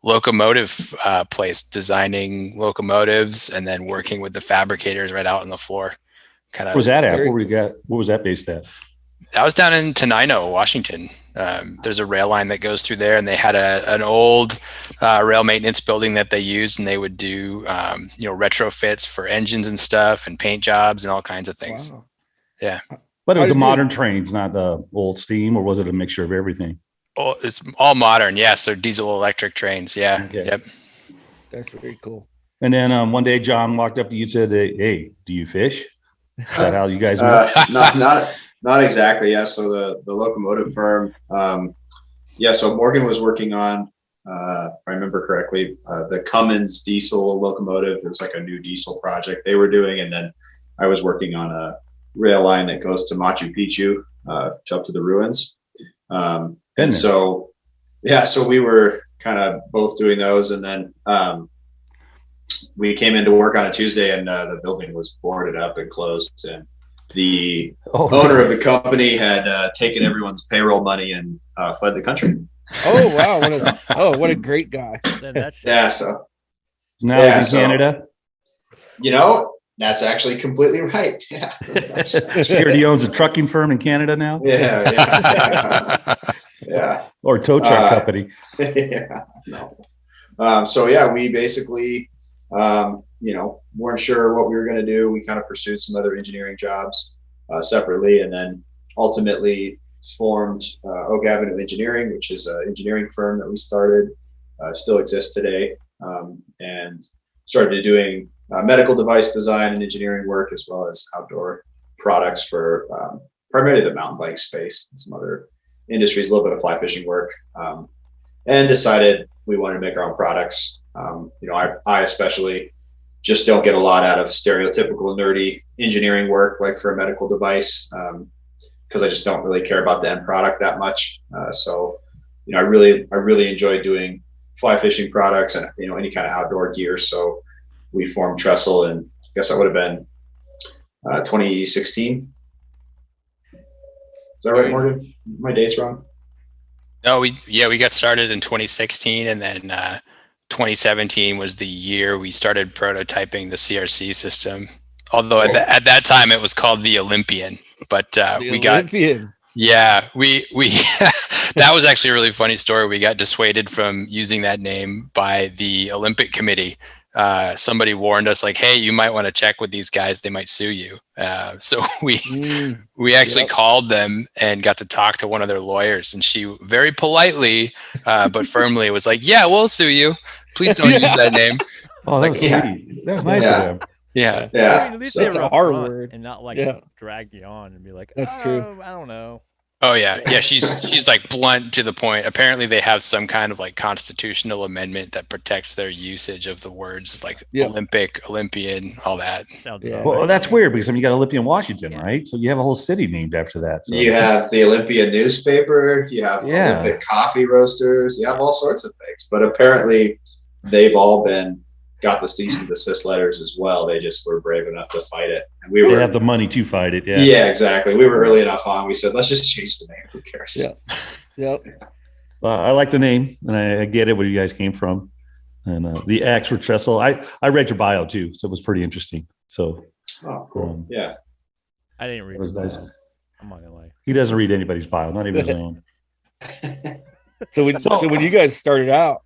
locomotive place, designing locomotives and then working with the fabricators right out on the floor. Where was that at? What was that based at? That was down in Tenino, Washington. There's a rail line that goes through there, and they had an old rail maintenance building that they used, and they would do retrofits for engines and stuff, and paint jobs and all kinds of things. Wow. Yeah, but it was a modern trains, not the old steam, or was it a mixture of everything? Oh, it's all modern. Yeah, so diesel electric trains. Yeah. Okay. Yep. That's very cool. And then one day John walked up to you and said, "Hey, do you fish?" Is that how you guys met? Not exactly. Yeah. So the locomotive firm. So Morgan was working on, if I remember correctly, the Cummins diesel locomotive. There was like a new diesel project they were doing, and then I was working on a rail line that goes to Machu Picchu, up to the ruins. And so we were kind of both doing those, and then we came into work on a Tuesday, and the building was boarded up and closed, and the owner of the company had taken everyone's payroll money and fled the country. Oh wow! What a great guy. Yeah. So now he's in Canada. That's actually completely right. Yeah. He owns a trucking firm in Canada now. Yeah. Yeah. Or tow truck company. Yeah. No. We basically, weren't sure what we were going to do. We kind of pursued some other engineering jobs separately, and then ultimately formed Oak Avenue Engineering, which is an engineering firm that we started, still exists today, and started doing medical device design and engineering work, as well as outdoor products for primarily the mountain bike space and some other industries, a little bit of fly fishing work, and decided we wanted to make our own products. I especially just don't get a lot out of stereotypical nerdy engineering work, like for a medical device, because I just don't really care about the end product that much. I really enjoy doing fly fishing products and any kind of outdoor gear. So we formed TRXSTLE, and I guess that would have been 2016. Is that right, Morgan? My date's wrong. No, we got started in 2016, and then 2017 was the year we started prototyping the CRC system. Although at that time it was called the Olympian, but that was actually a really funny story. We got dissuaded from using that name by the Olympic Committee. Somebody warned us, like, hey, you might want to check with these guys, they might sue you. So we actually called them and got to talk to one of their lawyers, and she very politely but firmly was like, yeah, we'll sue you, please don't use that name. Oh, that was sweet. That was nice of them. Yeah. I mean, at least they were our word and not drag you on and be like, that's true. I don't know. Oh yeah. She's like blunt to the point. Apparently they have some kind of like constitutional amendment that protects their usage of the words like Olympic, Olympian, all that. Well, that's weird because you got Olympia, Washington, right? So you have a whole city named after that. So. You have the Olympia newspaper. You have Olympic coffee roasters. You have all sorts of things. But apparently they've all got the cease and desist letters as well. They just were brave enough to fight it, and we have the money to fight it. Yeah, exactly. We were early enough on. We said, let's just change the name. Who cares? Yep. I like the name, and I get it where you guys came from, and the X for TRXSTLE. I read your bio too, so it was pretty interesting. So, cool. I didn't read it. Was nice. I'm not gonna lie. He doesn't read anybody's bio, not even his own. So when you guys started out,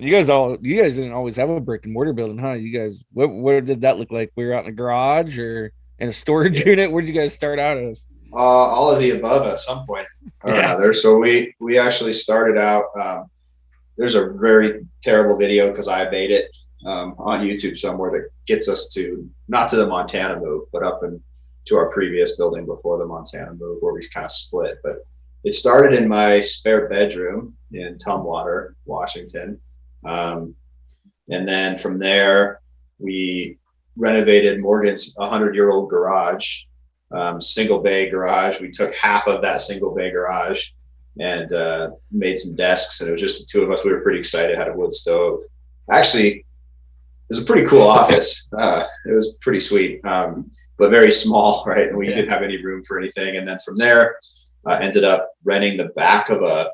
you guys didn't always have a brick and mortar building, huh? You guys, where did that look like? We were out in the garage or in a storage unit? Where did you guys start out as? All of the above at some point or another. So we actually started out. There's a very terrible video because I made it on YouTube somewhere that gets us to not to the Montana move, but up to our previous building before the Montana move, where we kind of split. But it started in my spare bedroom in Tumwater, Washington. And then from there, we renovated Morgan's 100-year-old garage, single bay garage. We took half of that single bay garage and made some desks, and it was just the two of us. We were pretty excited. Had a wood stove. Actually, it was a pretty cool office. It was pretty sweet, but very small, right? And we didn't have any room for anything. And then from there, ended up renting the back of a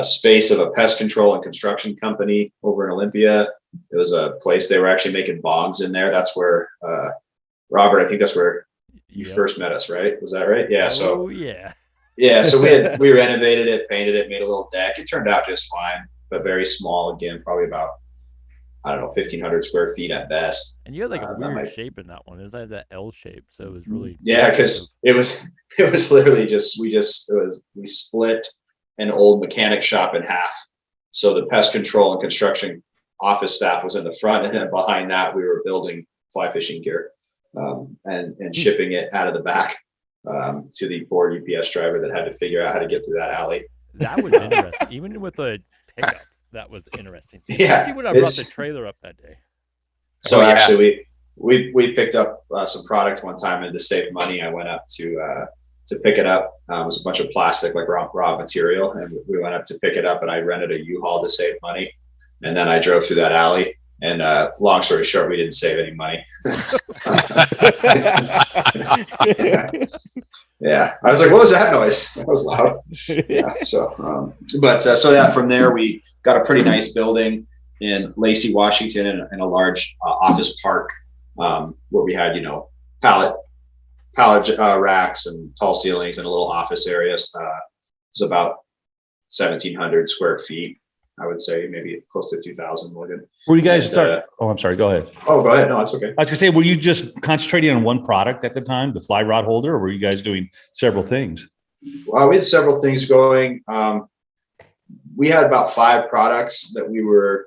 space of a pest control and construction company over in Olympia. It was a place they were actually making bogs in there. That's where, Robert, I think that's where you first met us, right? Was that right? Yeah. Oh, yeah. Yeah. So we renovated it, painted it, made a little deck. It turned out just fine, but very small. Again, probably about, I don't know, 1,500 square feet at best. And you had like a weird shape in that one. It was like that L shape, so it was really because it was literally just we split an old mechanic shop in half. So the pest control and construction office staff was in the front, and then behind that we were building fly fishing gear and shipping it out of the back to the poor UPS driver that had to figure out how to get through that alley. That was interesting, even with a pickup. That was interesting. Yeah, especially when I brought the trailer up that day. So actually, we picked up some product one time, and to save money, I went up to pick it up. It was a bunch of plastic, like raw material, and we went up to pick it up, and I rented a U-Haul to save money, and then I drove through that alley. And long story short, we didn't save any money. Yeah, I was like, "What was that noise? That was loud." Yeah. So, from there, we got a pretty nice building in Lacey, Washington, in a large office park where we had, pallet racks and tall ceilings and a little office area. It's about 1,700 square feet. I would say maybe close to 2,000. Were you guys I'm sorry. Go ahead. Oh, go ahead. No, it's okay. I was gonna say, were you just concentrating on one product at the time, the fly rod holder, or were you guys doing several things? Well, we had several things going. We had about 5 products that we were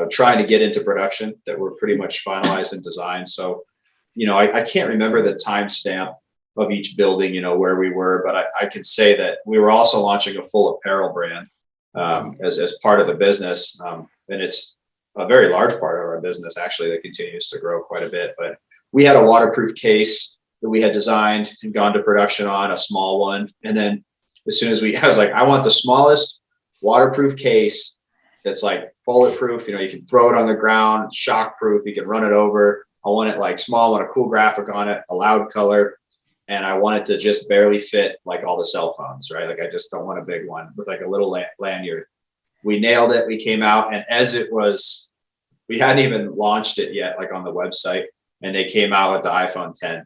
trying to get into production that were pretty much finalized and designed. So, I can't remember the timestamp of each building, where we were, but I can say that we were also launching a full apparel brand as part of the business. And it's a very large part of our business, actually, that continues to grow quite a bit. But we had a waterproof case that we had designed and gone to production on, a small one. And then as soon as I was like, I want the smallest waterproof case that's like bulletproof. You can throw it on the ground, shockproof. You can run it over. I want it like small, I want a cool graphic on it, a loud color. And I want it to just barely fit like all the cell phones, right? Like I just don't want a big one with like a little lanyard. We nailed it. We came out, and as it was, we hadn't even launched it yet, like on the website, and they came out with the iPhone 10,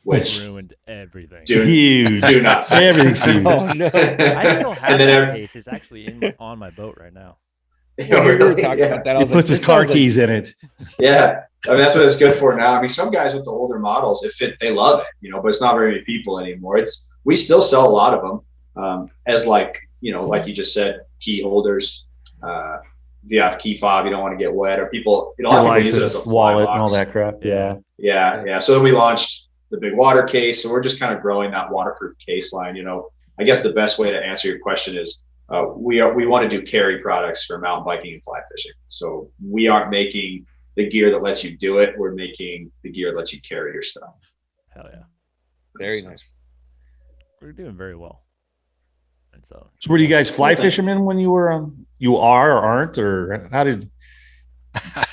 which ruined everything. Do not. Everything's huge. Oh no! I still have that case. It's actually on my boat right now. Really? About that. He puts his car keys in it. Yeah. I mean, that's what it's good for now. I mean, some guys with the older models, they love it, but it's not very many people anymore. We still sell a lot of them as like you just said, key holders. If you have key fob, you don't want to get wet, or people, a lot of people use it as a wallet box. and all that crap. Yeah. So then we launched the big water case. So we're just kind of growing that waterproof case line. I guess the best way to answer your question is we want to do carry products for mountain biking and fly fishing. So we aren't making the gear that lets you do it. We're making the gear that lets you carry your stuff. Hell yeah. Very nice. We're doing very well. And so were you guys fly fishermen when you were you are or aren't, or how did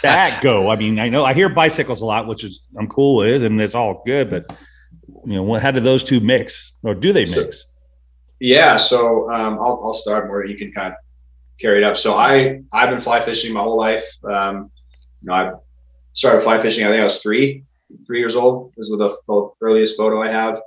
that go? I mean, I hear bicycles a lot, which is I'm cool with, and it's all good, but how did those two mix, or do they mix? So I'll start where you can kind of carry it up. So I've been fly fishing my whole life. I started fly fishing, I think I was 3 years old. This was the earliest photo I have.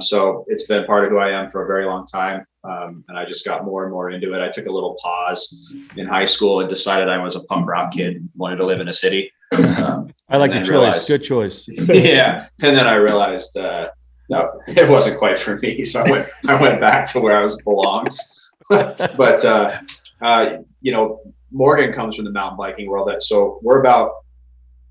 So it's been part of who I am for a very long time. And I just got more and more into it. I took a little pause in high school and decided I was a punk rock kid, wanted to live in a city. I like the choice. Good choice. Yeah. And then I realized, no, it wasn't quite for me. So I went back to where I belongs. But, Morgan comes from the mountain biking world. So we're about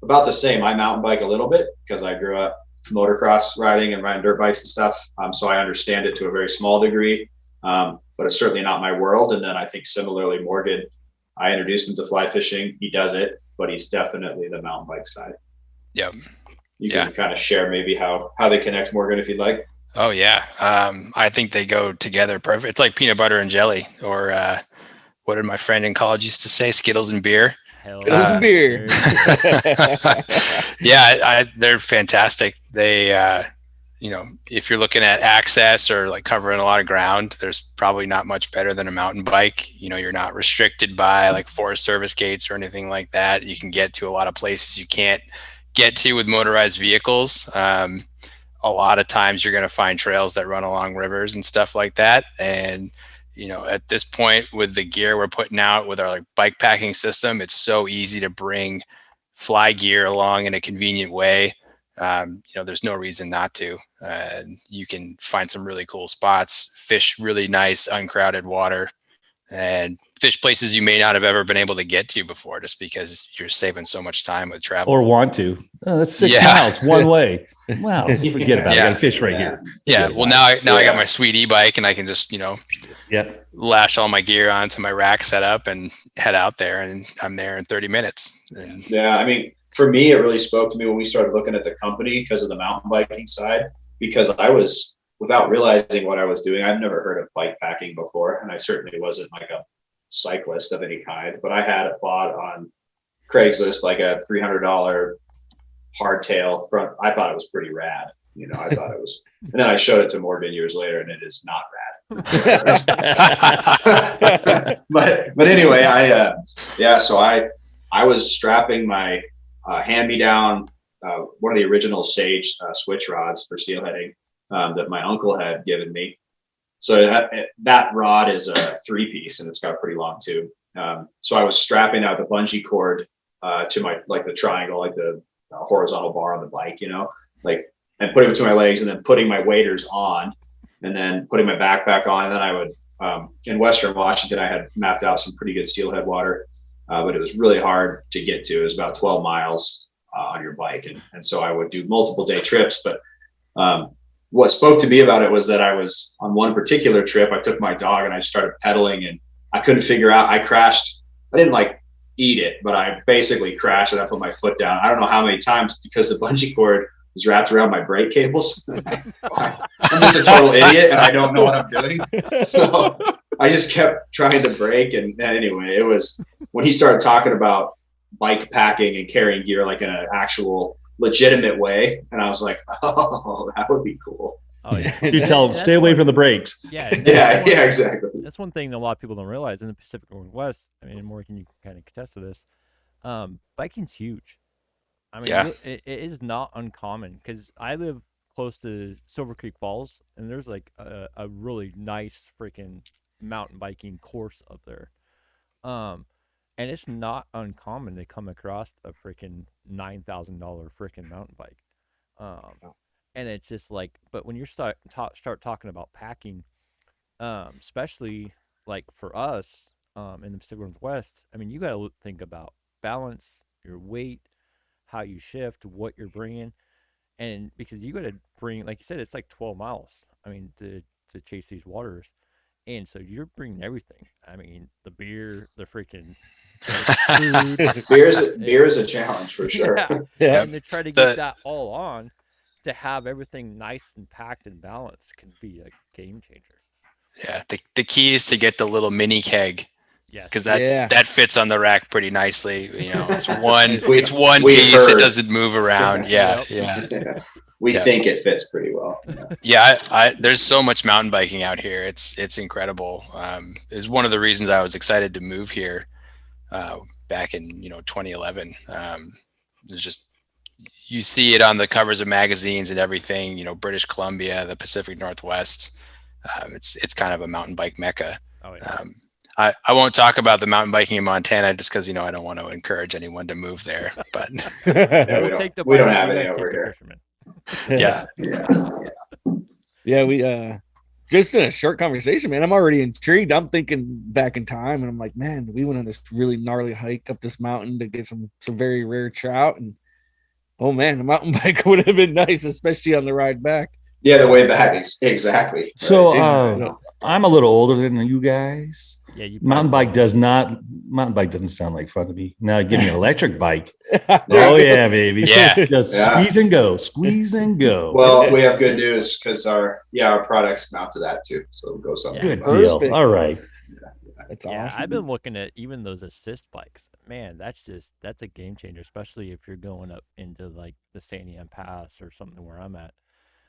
the same. I mountain bike a little bit because I grew up motocross riding and riding dirt bikes and stuff. So I understand it to a very small degree, but it's certainly not my world. And then I think similarly, Morgan, I introduced him to fly fishing. He does it, but he's definitely the mountain bike side. Yep. You can kind of share maybe how they connect, Morgan, if you'd like. Oh yeah. I think they go together perfect. It's like peanut butter and jelly, or what did my friend in college used to say? Skittles and beer. Skittles and beer. Yeah, they're fantastic. They, if you're looking at access or like covering a lot of ground, there's probably not much better than a mountain bike. You're not restricted by like Forest Service gates or anything like that. You can get to a lot of places you can't get to with motorized vehicles. A lot of times you're going to find trails that run along rivers and stuff like that. And, at this point with the gear we're putting out with our like bike packing system, it's so easy to bring fly gear along in a convenient way. There's no reason not to. You can find some really cool spots, fish really nice, uncrowded water, and fish places you may not have ever been able to get to before just because you're saving so much time with travel. Or want to. Oh, that's 6 miles one way. Wow. Forget about it. I got a fish right here. Yeah. Well, now I got my sweet e-bike and I can just, lash all my gear onto my rack setup and head out there, and I'm there in 30 minutes. Yeah. I mean, for me, it really spoke to me when we started looking at the company because of the mountain biking side, because I was, without realizing what I was doing, I've never heard of bike packing before. And I certainly wasn't like a cyclist of any kind, but I had bought on Craigslist like a $300 hardtail front. I thought it was pretty rad. I thought it was, and then I showed it to Morgan years later and it is not rad. but anyway, so I was strapping my hand-me-down, one of the original Sage switch rods for steelheading that my uncle had given me. So that rod is a 3-piece and it's got a pretty long tube. So I was strapping out the bungee cord to my, like the triangle, like the horizontal bar on the bike, and putting it between my legs and then putting my waders on and then putting my backpack on. And then I would, in Western Washington, I had mapped out some pretty good steelhead water, but it was really hard to get to. It was about 12 miles on your bike. And so I would do multiple day trips, but what spoke to me about it was that I was on one particular trip, I took my dog and I started pedaling and I couldn't figure out, I crashed. I didn't like eat it, but I basically crashed and I put my foot down. I don't know how many times because the bungee cord was wrapped around my brake cables. I'm just a total idiot and I don't know what I'm doing. So I just kept trying to brake. And anyway, it was when he started talking about bike packing and carrying gear like in an actual legitimate way, and I was like, oh, that would be cool. Oh yeah. You tell them stay away from the brakes. Yeah, exactly. That's one thing that a lot of people don't realize in the Pacific Northwest. I mean, Morgan, you can kind of contest to this. Biking's huge. I mean, it is not uncommon because I live close to Silver Creek Falls, and there's like a really nice freaking mountain biking course up there. And it's not uncommon to come across a freaking $9,000 freaking mountain bike. And it's just like, but when you start talking about packing, especially like for us in the Pacific Northwest, I mean, you got to think about balance, your weight, how you shift, what you're bringing. And because you got to bring, like you said, it's like 12 miles, I mean, to chase these waters. And so you're bringing everything. I mean, the beer, the freaking food. Beer is a challenge for sure. Yeah. And to try to get that all on, to have everything nice and packed and balanced can be a game changer. Yeah. The key is to get the little mini keg. Yes. Because that fits on the rack pretty nicely. It's one piece. Heard. It doesn't move around. Yeah. We think it fits pretty well. Yeah, there's so much mountain biking out here. It's incredible. It's one of the reasons I was excited to move here back in 2011. There's just, you see it on the covers of magazines and everything. British Columbia, the Pacific Northwest. It's kind of a mountain bike mecca. Oh yeah. I won't talk about the mountain biking in Montana just because I don't want to encourage anyone to move there. But we don't have any over here. Yeah, we just in a short conversation, man. I'm already intrigued. I'm thinking back in time and I'm like, man, we went on this really gnarly hike up this mountain to get some very rare trout, and oh man, a mountain bike would have been nice, especially on the ride back. Yeah, the way back, exactly. Right. So I'm a little older than you guys. Yeah, mountain bike doesn't sound like fun to me. Now give me an electric bike. Oh yeah, baby. Yeah. Just squeeze and go. Well, we have good news because our products mount to that too. So we'll go something. Good deal. All right. That's yeah, awesome. I've been looking at even those assist bikes. Man, that's a game changer, especially if you're going up into like the Santiam Pass or something where I'm at.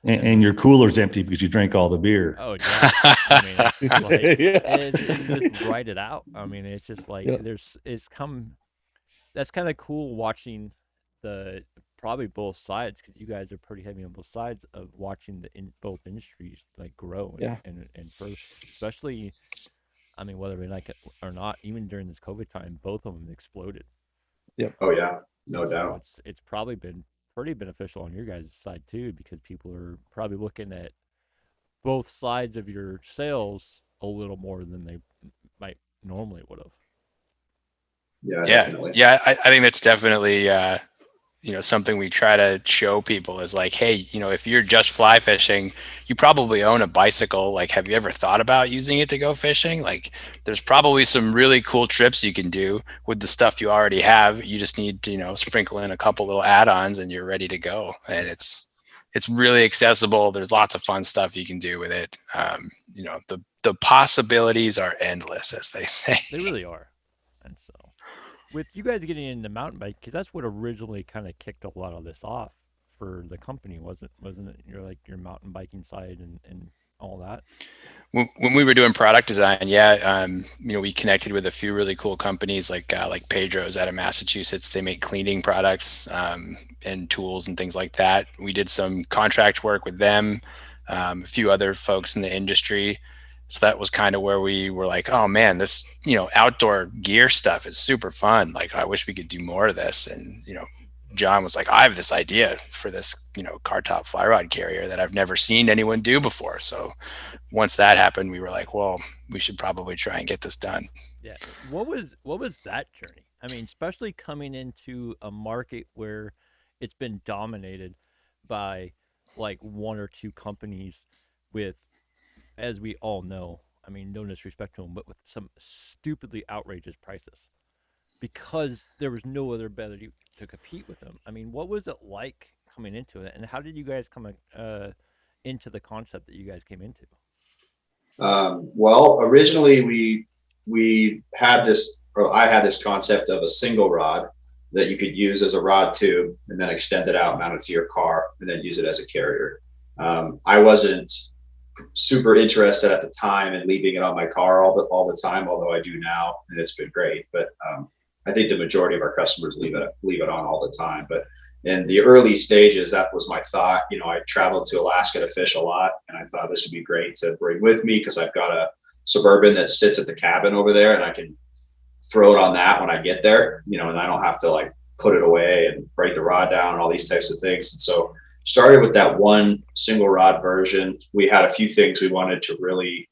and your cooler's empty because you drank all the beer. Oh yeah, I mean, it's like Yeah. it's just write it out. I mean, it's just like Yeah. That's kind of cool watching the probably both sides, because you guys are pretty heavy on both sides of watching both industries like grow and, Yeah. and further, especially. I mean, whether we like it or not, even during this COVID time, both of them exploded. Oh yeah, no And so doubt. it's probably been pretty beneficial on your guys' side too, because people are probably looking at both sides of your sales a little more than they might normally would have. Yeah, Yeah, definitely. yeah. I think that's definitely something we try to show people is like, hey, if you're just fly fishing, you probably own a bicycle. Like, have you ever thought about using it to go fishing? Like, there's probably some really cool trips you can do with the stuff you already have. You just need to, sprinkle in a couple little add-ons and you're ready to go. And it's really accessible. There's lots of fun stuff you can do with it. The possibilities are endless, as they say. They really are. And so, with you guys getting into mountain bike, because that's what originally kind of kicked a lot of this off for the company, wasn't it? Your mountain biking side and all that. When we were doing product design, yeah, we connected with a few really cool companies like Pedro's out of Massachusetts. They make cleaning products and tools and things like that. We did some contract work with them, a few other folks in the industry. So that was kind of where we were like, oh man, this outdoor gear stuff is super fun. Like, I wish we could do more of this. And John was like, I have this idea for this car top fly rod carrier that I've never seen anyone do before. So once that happened, we were like, well, we should probably try and get this done. Yeah. What was that journey? I mean, especially coming into a market where it's been dominated by like one or two companies with, as we all know, I mean, no disrespect to them, but with some stupidly outrageous prices, because there was no other ability to compete with them. I mean, what was it like coming into it, and how did you guys come into the concept that you guys came into? Well, originally we had this, or I had this concept of a single rod that you could use as a rod tube and then extend it out, mount it to your car, and then use it as a carrier. I wasn't super interested at the time in leaving it on my car all the time, although I do now, and it's been great. But I think the majority of our customers leave it on all the time. But in the early stages, that was my thought. I traveled to Alaska to fish a lot, and I thought this would be great to bring with me because I've got a Suburban that sits at the cabin over there, and I can throw it on that when I get there, and I don't have to like put it away and break the rod down and all these types of things. And so started with that one single rod version. We had a few things we wanted to really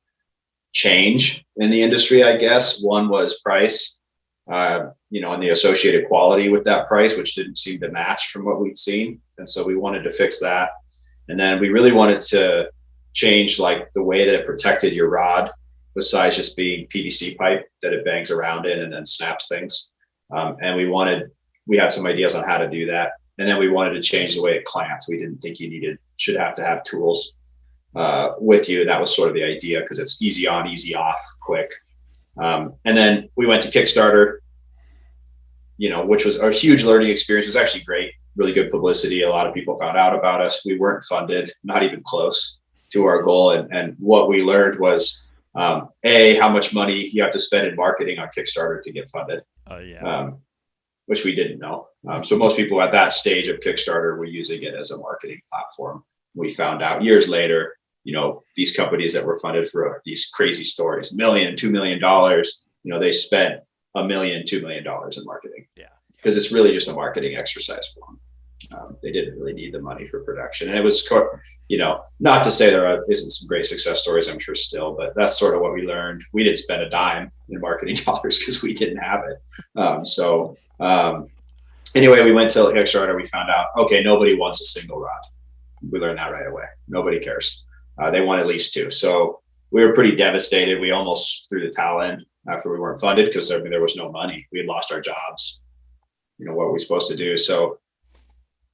change in the industry, I guess. One was price, and the associated quality with that price, which didn't seem to match from what we'd seen. And so we wanted to fix that. And then we really wanted to change like the way that it protected your rod, besides just being PVC pipe that it bangs around in and then snaps things. And we had some ideas on how to do that. And then we wanted to change the way it clamped. We didn't think you should have to have tools with you. That was sort of the idea, because it's easy on, easy off, quick. And then we went to Kickstarter, which was a huge learning experience. It was actually great, really good publicity. A lot of people found out about us. We weren't funded, not even close to our goal. And what we learned was, how much money you have to spend in marketing on Kickstarter to get funded. Oh yeah. Which we didn't know. So most people at that stage of Kickstarter were using it as a marketing platform. We found out years later, these companies that were funded for these crazy stories, $1 million, $2 million, they spent $1 million, $2 million in marketing. Yeah. Because it's really just a marketing exercise for them. They didn't really need the money for production. And it was, not to say there isn't some great success stories, I'm sure still, but that's sort of what we learned. We didn't spend a dime in marketing dollars because we didn't have it. Anyway, we went to Kickstarter. We found out, okay, nobody wants a single rod. We learned that right away. Nobody cares. They want at least two. So we were pretty devastated. We almost threw the towel in after we weren't funded, because there was no money. We had lost our jobs. What were we supposed to do? So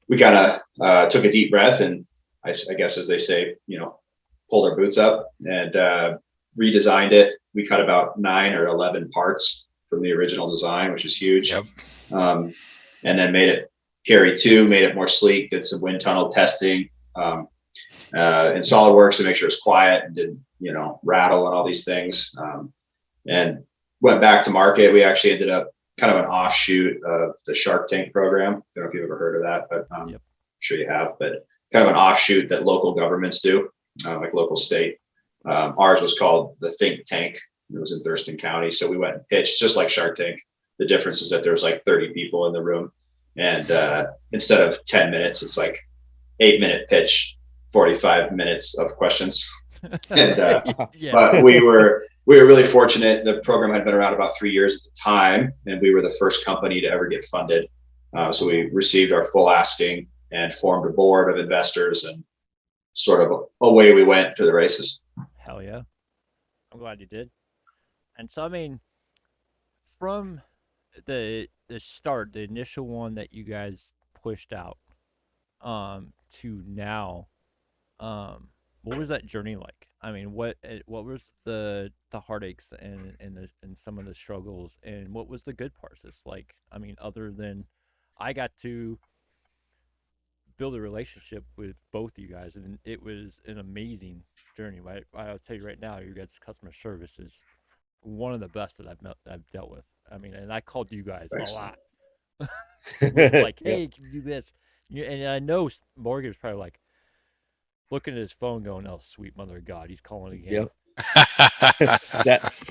we kind of took a deep breath, and I guess, as they say, pulled our boots up and redesigned it. We cut about 9 or 11 parts from the original design, which is huge. Yep. And then made it carry 2, made it more sleek, did some wind tunnel testing, in SolidWorks to make sure it's quiet and didn't, rattle and all these things. And went back to market. We actually ended up kind of an offshoot of the Shark Tank program. I don't know if you've ever heard of that, but I'm sure you have, but kind of an offshoot that local governments do, like local state. Ours was called the Think Tank. It was in Thurston County. So we went and pitched just like Shark Tank. The difference is that there was like 30 people in the room, and instead of 10 minutes, it's like 8-minute pitch, 45 minutes of questions. And, but we were really fortunate. The program had been around about 3 years at the time, and we were the first company to ever get funded. So we received our full asking and formed a board of investors, and sort of away we went to the races. Hell yeah. I'm glad you did. And so, I mean, from the start, the initial one that you guys pushed out to now, what was that journey like? I mean, what was the heartaches and some of the struggles, and what was the good parts? It's like, I mean, other than I got to build a relationship with both of you guys, and it was an amazing journey. Right? I'll tell you right now, your guys' customer service is one of the best that I've dealt with. I mean, and I called you guys a lot. Like, hey, can you do this? And I know Morgan was probably like looking at his phone, going, "Oh, sweet mother of God, he's calling again." Yep.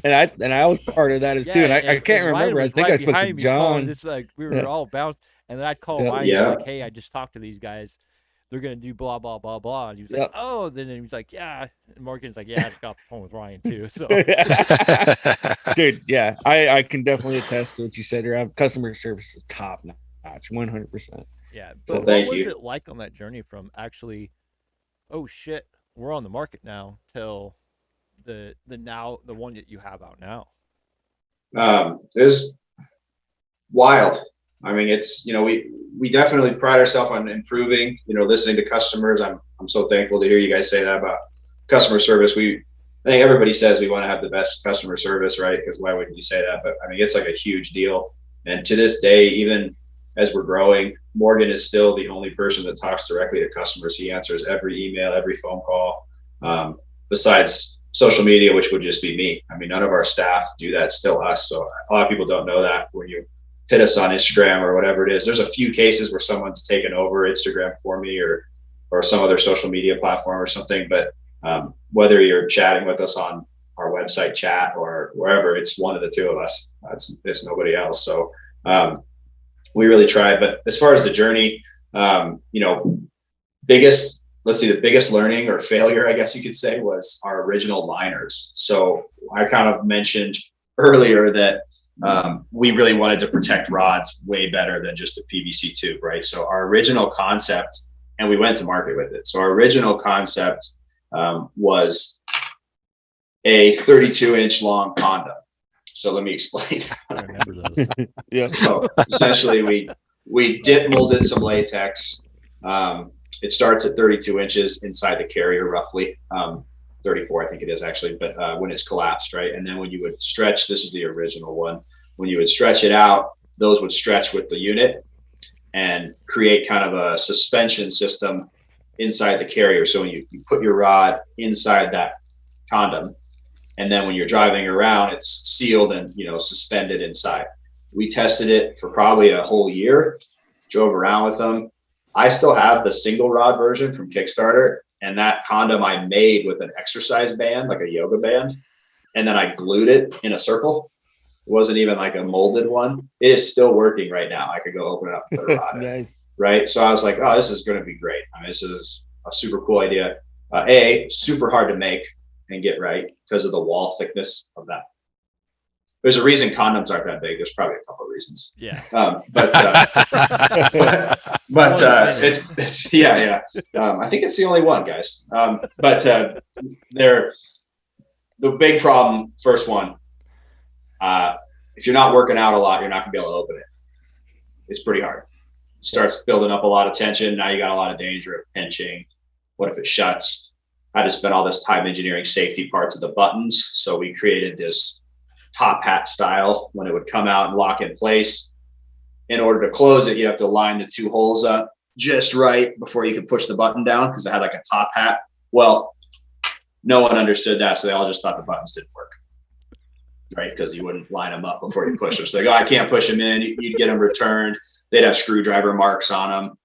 and I was part of that as too. And I can't remember. I think I spoke to John. It's like we were all bounced, and then I'd call Ryan like, "Hey, I just talked to these guys. They're gonna do blah blah blah blah." And he was like, "Oh," then he was like, "Yeah." And Morgan's like, "Yeah, I just got off the phone with Ryan too." So, dude, yeah, I can definitely attest to what you said. Your customer service is top notch, 100%. Yeah, but what was it like on that journey from actually, oh shit, we're on the market now, till the one that you have out now? It's wild. I mean, it's, we definitely pride ourselves on improving, listening to customers. I'm so thankful to hear you guys say that about customer service. I think everybody says we want to have the best customer service, right? Because why wouldn't you say that? But I mean, it's like a huge deal. And to this day, even as we're growing, Morgan is still the only person that talks directly to customers. He answers every email, every phone call, besides social media, which would just be me. I mean, none of our staff do that, still us. So a lot of people don't know that when you hit us on Instagram or whatever it is. There's a few cases where someone's taken over Instagram for me or some other social media platform or something. But whether you're chatting with us on our website chat or wherever, it's one of the two of us. It's nobody else. So we really try. But as far as the journey, the biggest learning or failure, I guess you could say, was our original liners. So I kind of mentioned earlier that we really wanted to protect rods way better than just a PVC tube, right? So our original concept, and we went to market with it. So our original concept was a 32-inch long condom. So let me explain. I remember those. Yeah. So essentially, we dip molded some latex. It starts at 32 inches inside the carrier, roughly 34, I think it is actually. But when it's collapsed, right, and then when you would stretch, this is the original one. When you would stretch it out, those would stretch with the unit and create kind of a suspension system inside the carrier. So when you put your rod inside that condom, and then when you're driving around, it's sealed and suspended inside. We tested it for probably a whole year, drove around with them. I still have the single rod version from Kickstarter, and that condom I made with an exercise band, like a yoga band, and then I glued it in a circle. It wasn't even like a molded one. It is still working right now. I could go open it up and put a rod in. Right. So I was like, oh, this is going to be great. I mean, this is a super cool idea. Super hard to make and get right because of the wall thickness of that. There's a reason condoms aren't that big. There's probably a couple of reasons. Yeah. But it's yeah. I think it's the only one, guys. But they're the big problem. First one, if you're not working out a lot, you're not gonna be able to open it. It's pretty hard. It starts building up a lot of tension. Now you got a lot of danger of pinching. What if it shuts? I had to spend all this time engineering safety parts of the buttons. So we created this top hat style when it would come out and lock in place. In order to close it, you have to line the two holes up just right before you could push the button down because it had like a top hat. Well, no one understood that, so they all just thought the buttons didn't work, right? Because you wouldn't line them up before you push them. So they go, I can't push them in. You'd get them returned. They'd have screwdriver marks on them,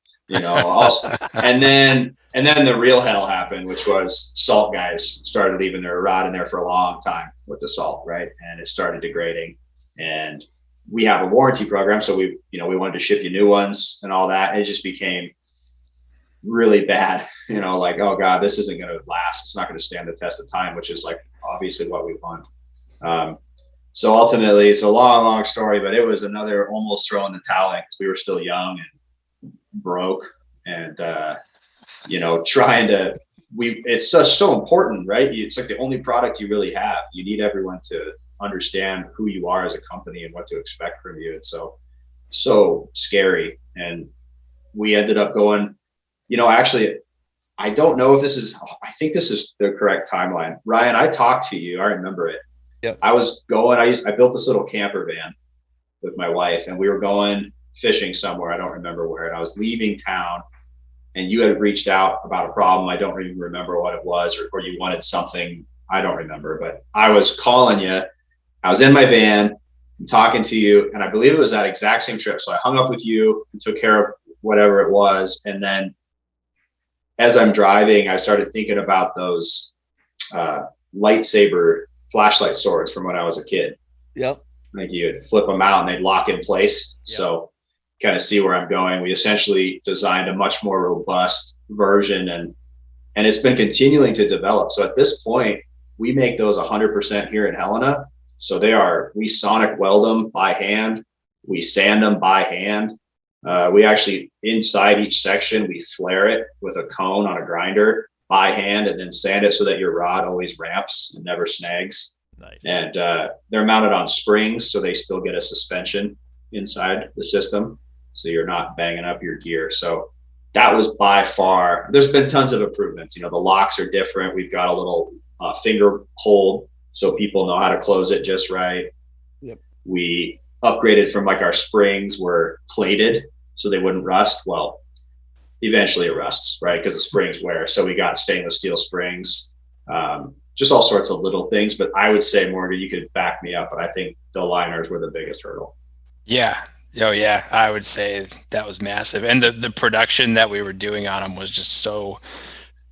Also, and then the real hell happened, which was salt guys started leaving their rod in there for a long time with the salt, right? And it started degrading. And we have a warranty program, so we wanted to ship you new ones and all that. It just became really bad, like, oh God, this isn't going to last. It's not going to stand the test of time, which is like obviously what we want. So ultimately, it's a long story, but it was another almost throwing the towel in because we were still young and broke and, trying to, it's so important, right? It's like the only product you really have. You need everyone to understand who you are as a company and what to expect from you. It's so scary. And we ended up going, actually, I don't know if I think this is the correct timeline. Ryan, I talked to you. I remember it. Yep. I built this little camper van with my wife and we were going fishing somewhere. I don't remember where. And I was leaving town and you had reached out about a problem. I don't even remember what it was, or you wanted something. I don't remember, but I was calling you. I was in my van talking to you, and I believe it was that exact same trip. So I hung up with you and took care of whatever it was. And then as I'm driving, I started thinking about those lightsaber flashlight swords from when I was a kid. Yep. Like you'd flip them out and they'd lock in place. Yep. So kind of see where I'm going. We essentially designed a much more robust version and it's been continuing to develop. So at this point, we make those 100% here in Helena. So we sonic weld them by hand. We sand them by hand. We actually, inside each section, we flare it with a cone on a grinder by hand and then sand it so that your rod always ramps and never snags. Nice. And they're mounted on springs, so they still get a suspension inside the system. So you're not banging up your gear. So that was by far, there's been tons of improvements. The locks are different. We've got a little finger hold so people know how to close it just right. Yep. We upgraded from like our springs were plated so they wouldn't rust. Well, eventually it rusts, right? Because the springs wear. So we got stainless steel springs, just all sorts of little things. But I would say, Morgan, you could back me up, but I think the liners were the biggest hurdle. Yeah. Oh yeah. I would say that was massive. And the production that we were doing on them was just so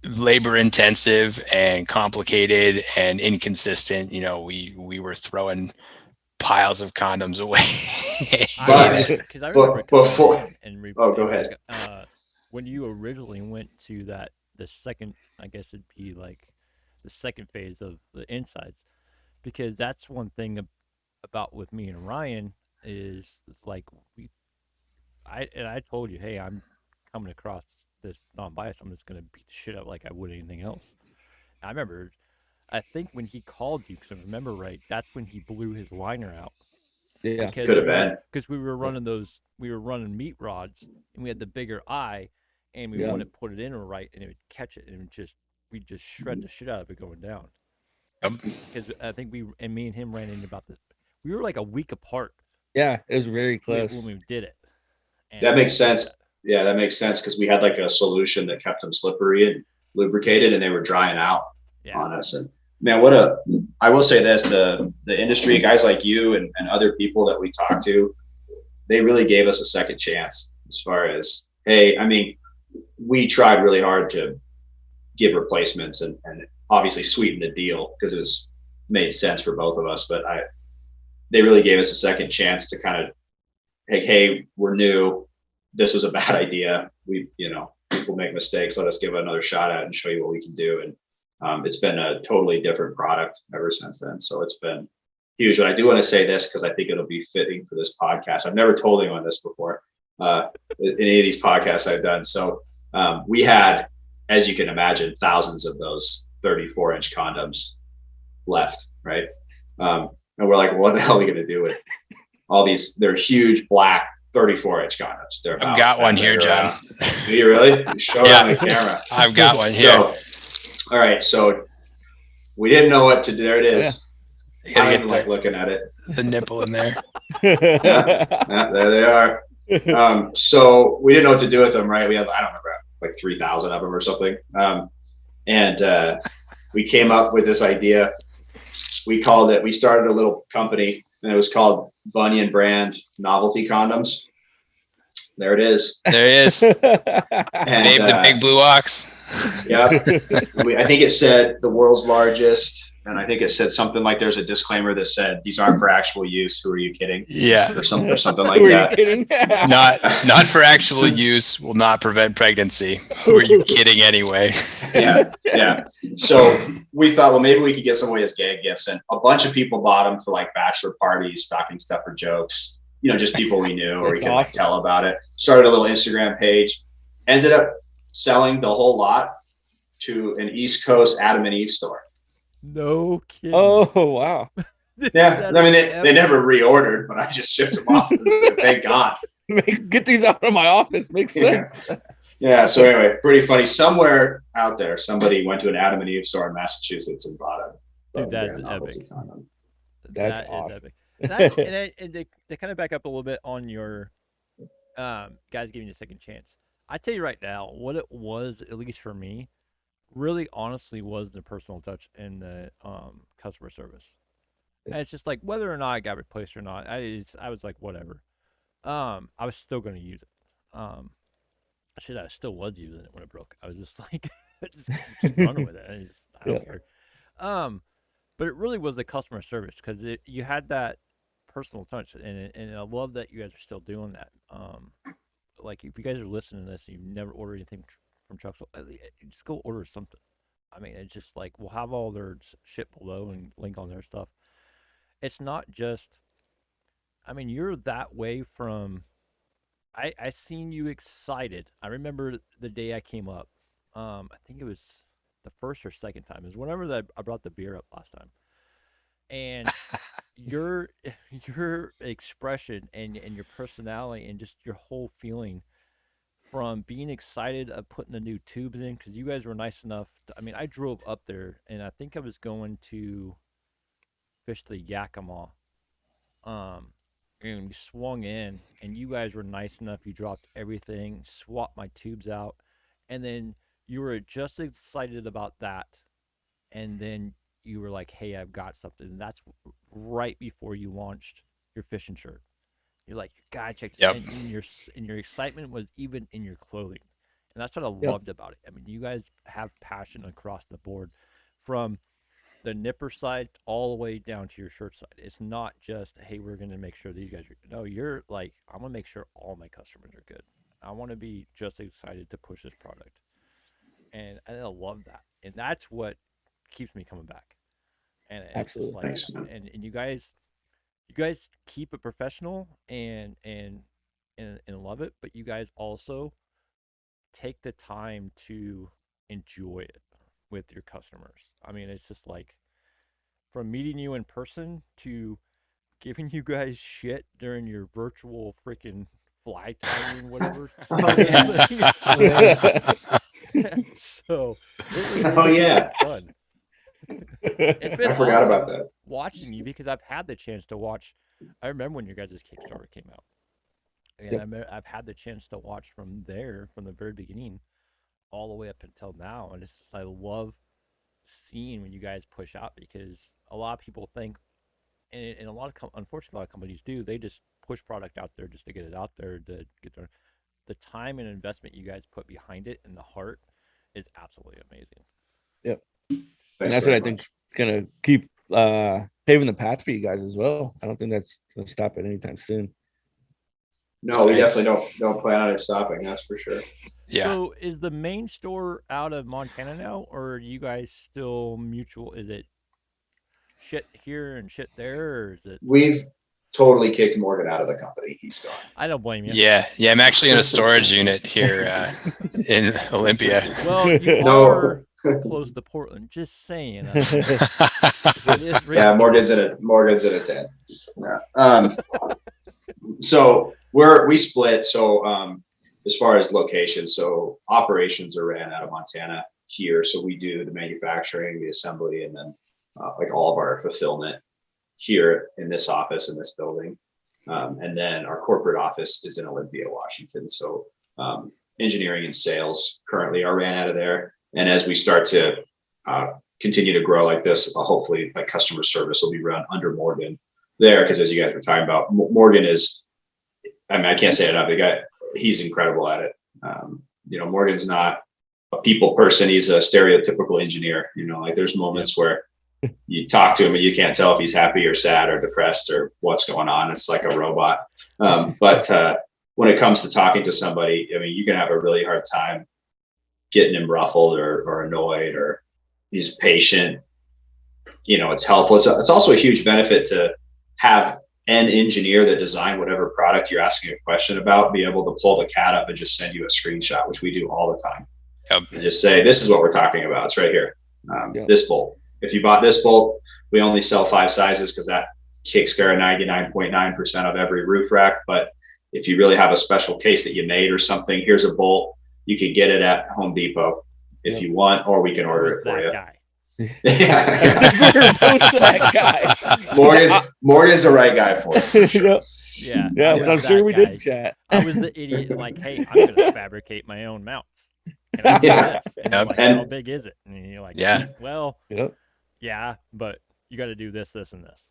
labor intensive and complicated and inconsistent. We were throwing piles of condoms away. Because I remember go ahead. When you originally went to the second, I guess it'd be like the second phase of the insides, because that's one thing about with me and Ryan is it's like I told you, hey, I'm coming across this non-bias, I'm just gonna beat the shit out like I would anything else. I remember, I think when he called you, because I remember right, that's when he blew his liner out. Yeah, could have been. Because we were running meat rods, and we had the bigger eye, and we wanted to put it in right, and it would catch it, and we'd just shred the shit out of it going down. Because I think me and him ran into about this. We were like a week apart. Yeah, it was very close when we did it. And that makes sense. Yeah, that makes sense because we had like a solution that kept them slippery and lubricated, and they were drying out on us. And man, I will say this, the industry, guys like you and other people that we talk to, they really gave us a second chance as far as, hey, I mean, we tried really hard to give replacements and obviously sweeten the deal because it made sense for both of us. But they really gave us a second chance to kind of, like, hey, we're new. This was a bad idea. People make mistakes. Let us give it another shot at it and show you what we can do. And it's been a totally different product ever since then. So it's been huge. And I do want to say this because I think it'll be fitting for this podcast. I've never told anyone this before in any of these podcasts I've done. So we had, as you can imagine, thousands of those 34-inch condoms left, right? And we're like, what the hell are we going to do with all these? They're huge black 34-inch condoms. I've got one here, John. Do you really? Show it on the camera. I've got one here. All right, so we didn't know what to do. There it is. Yeah. I didn't like looking at it. The nipple in there. Yeah, there they are. So we didn't know what to do with them, right? We had, I don't remember, like 3,000 of them or something. And we came up with this idea. We started a little company, and it was called Bunyan Brand Novelty Condoms. There it is. There he is. And, Babe, the big blue ox. Yep. I think it said the world's largest, and I think it said something like there's a disclaimer that said these aren't for actual use. Who are you kidding? Yeah. Or something like Who are that. you kidding? Not for actual use, will not prevent pregnancy. Who are you kidding anyway? Yeah. So we thought, well, maybe we could get some away as gag gifts, and a bunch of people bought them for like bachelor parties, stocking stuffer jokes. Just people we knew, or we could like tell about it. Started a little Instagram page. Ended up selling the whole lot to an East Coast Adam and Eve store. No kidding. Oh wow. Yeah, I mean they never reordered, but I just shipped them off. Thank God. Get these out of my office. Makes sense. Yeah. So anyway, pretty funny. Somewhere out there, somebody went to an Adam and Eve store in Massachusetts and bought a Dude, that's epic. That's That awesome. is epic. And to kind of back up a little bit on your guys giving you a second chance. I tell you right now, what it was, at least for me, really honestly was the personal touch and the customer service. And it's just like whether or not I got replaced or not, I was like whatever. I was still going to use it. I still was using it when it broke. I was just like, just keep running with it. I don't care. But it really was the customer service because you had that personal touch, and I love that you guys are still doing that. Like if you guys are listening to this and you've never ordered anything from Trucks, just go order something. I mean, it's just like we'll have all their shit below and link on their stuff. It's not just. I mean, you're that way from. I seen you excited. I remember the day I came up. I think it was the first or second time. It was whenever that I brought the beer up last time. And your expression and your personality and just your whole feeling from being excited of putting the new tubes in, because you guys were nice enough I mean, I drove up there and I think I was going to fish the Yakima, and you swung in and you guys were nice enough, you dropped everything, swapped my tubes out, and then you were just excited about that, and then you were like, hey, I've got something. And that's right before you launched your fishing shirt. You're like, you gotta check this out. And your excitement was even in your clothing. And that's what I loved about it. I mean, you guys have passion across the board from the nipper side all the way down to your shirt side. It's not just, hey, we're going to make sure these guys are good. No, you're like, I want to make sure all my customers are good. I want to be just excited to push this product. And I love that. And that's what keeps me coming back. And it's just like, and you guys keep it professional and love it, but you guys also take the time to enjoy it with your customers. I mean, it's just like from meeting you in person to giving you guys shit during your virtual freaking fly tying, whatever. So it was fun. It's been forgot about that. Watching you because I've had the chance to watch. I remember when your guys' Kickstarter came out, and I've had the chance to watch from the very beginning, all the way up until now, and it's just, I love seeing when you guys push out because a lot of people think, and a lot of unfortunately a lot of companies do, they just push product out there just to get it out there to get the time and investment you guys put behind it and the heart is absolutely amazing. Yep. And that's what I think is gonna keep paving the path for you guys as well. I don't think that's gonna stop at anytime soon. No, we definitely don't plan on it stopping. That's for sure. Yeah. So is the main store out of Montana now, or are you guys still mutual? Is it shit here and shit there, or is it? We've totally kicked Morgan out of the company. He's gone. I don't blame you. Yeah. I'm actually in a storage unit here in Olympia. Well, you are close to Portland. Just saying. Yeah, Morgan's in a tent. Yeah. So we split. So as far as locations, so operations are ran out of Montana here. So we do the manufacturing, the assembly, and then like all of our fulfillment here in this office in this building. And then our corporate office is in Olympia, Washington. So engineering and sales currently are ran out of there. And as we start to continue to grow like this, hopefully like customer service will be run under Morgan there. Because as you guys were talking about, Morgan is, I mean, I can't say it enough. The guy, he's incredible at it. Morgan's not a people person. He's a stereotypical engineer. Like there's moments where you talk to him and you can't tell if he's happy or sad or depressed or what's going on. It's like a robot. But when it comes to talking to somebody, I mean, you can have a really hard time getting him ruffled or annoyed, or he's patient. It's helpful. It's also a huge benefit to have an engineer that designed whatever product you're asking a question about be able to pull the CAD up and just send you a screenshot, which we do all the time. Yep. And just say, this is what we're talking about. It's right here. This bolt. If you bought this bolt, we only sell 5 sizes because that takes care of 99.9% of every roof rack. But if you really have a special case that you made or something, here's a bolt. You can get it at Home Depot if you want, or we can order it for you. That guy. Morgan's the right guy for it. For sure. Yeah. So I'm sure we did chat. I was the idiot, like, hey, I'm gonna fabricate my own mounts. And I do this. And like, how big is it? And you're like, well, yeah, but you got to do this, this, and this.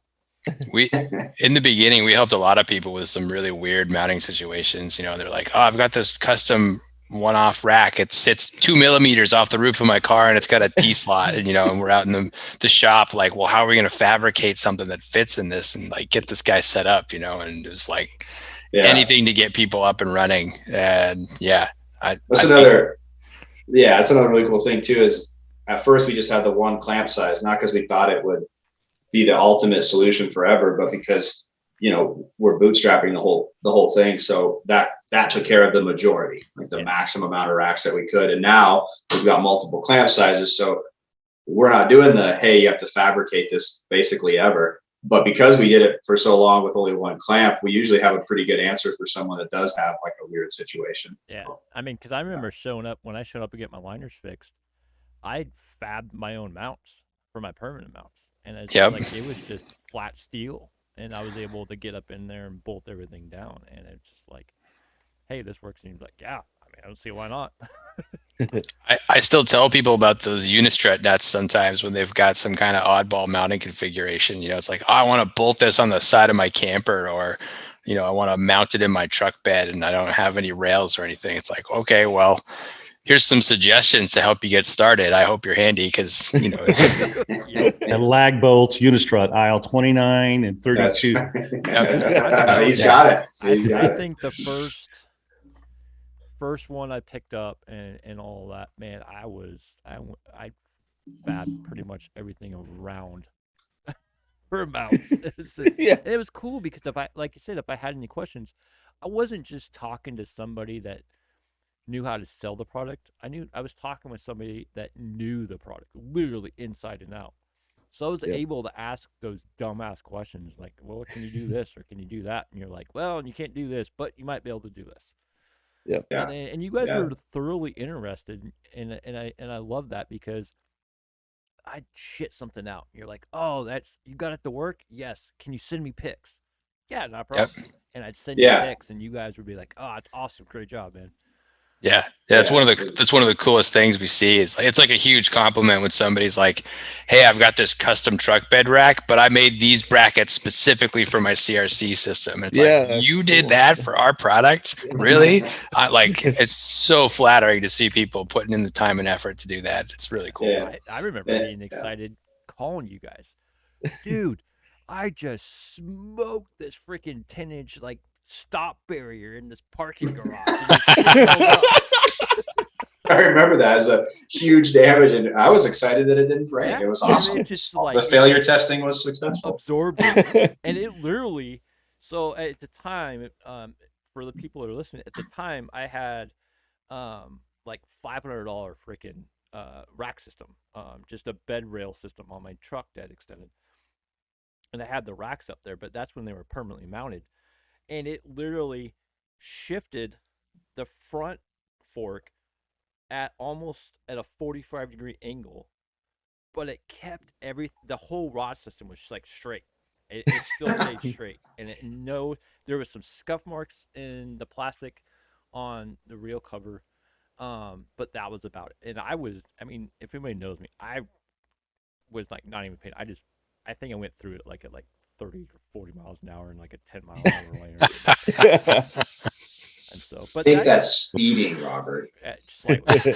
In the beginning, we helped a lot of people with some really weird mounting situations. They're like, oh, I've got this custom one-off rack. It sits 2 millimeters off the roof of my car and it's got a T-slot. And we're out in the shop like, well, how are we going to fabricate something that fits in this and like get this guy set up, and it was like anything to get people up and running. And that's another really cool thing too, is at first we just had the one clamp size, not because we thought it would be the ultimate solution forever, but because we're bootstrapping the whole thing. So that took care of the majority, like the maximum amount of racks that we could. And now we've got multiple clamp sizes. So we're not doing hey, you have to fabricate this basically ever. But because we did it for so long with only one clamp, we usually have a pretty good answer for someone that does have like a weird situation. Yeah. So, I mean, because I remember when I showed up to get my liners fixed, I fabbed my own mounts for my permanent mounts. And it's like it was just flat steel. And I was able to get up in there and bolt everything down. And it's just like, hey, this works. And he's like, yeah, I mean, I don't see why not. I still tell people about those Unistrut nuts sometimes when they've got some kind of oddball mounting configuration. It's like, oh, I want to bolt this on the side of my camper, or, I want to mount it in my truck bed and I don't have any rails or anything. It's like, okay, well, here's some suggestions to help you get started. I hope you're handy because, and lag bolts, Unistrut, aisle 29 and 32. He's got it. I think the first one I picked up and all that, man, I fabbed pretty much everything around for mounts. It was cool because if I had any questions, I wasn't just talking to somebody that knew how to sell the product. I was talking with somebody that knew the product literally inside and out. So I was able to ask those dumbass questions like, well, can you do this or can you do that? And you're like, well, you can't do this, but you might be able to do this. Yeah. And you guys were thoroughly interested, and I love that because I'd shit something out. You're like, oh, you got it to work? Yes. Can you send me pics? Yeah, not a problem. And I'd send you pics, and you guys would be like, oh, it's awesome, great job, man. Yeah, that's one of the coolest things we see. It's like a huge compliment when somebody's like, "Hey, I've got this custom truck bed rack, but I made these brackets specifically for my CRC system." And it's like, you did that for our product, really? It's so flattering to see people putting in the time and effort to do that. It's really cool. Yeah. I remember being excited calling you guys, dude. I just smoked this freaking 10-inch stop barrier in this parking garage. I remember that as a huge damage, and I was excited that it didn't break. It was awesome. The failure testing was successful. Absorbed it. And it literally. So at the time, for the people that are listening, at the time I had $500 freaking rack system, just a bed rail system on my truck that extended, and I had the racks up there, but that's when they were permanently mounted. And it literally shifted the front fork at almost at a 45-degree angle, but it kept the whole rod system was straight. It still stayed straight, and there was some scuff marks in the plastic on the real cover, but that was about it. And I mean, if anybody knows me, I was like not even paying. I think I went through it like at like 30 or 40 miles an hour in like a 10-mile lane. And so, I think that's speeding, Robert. Slightly.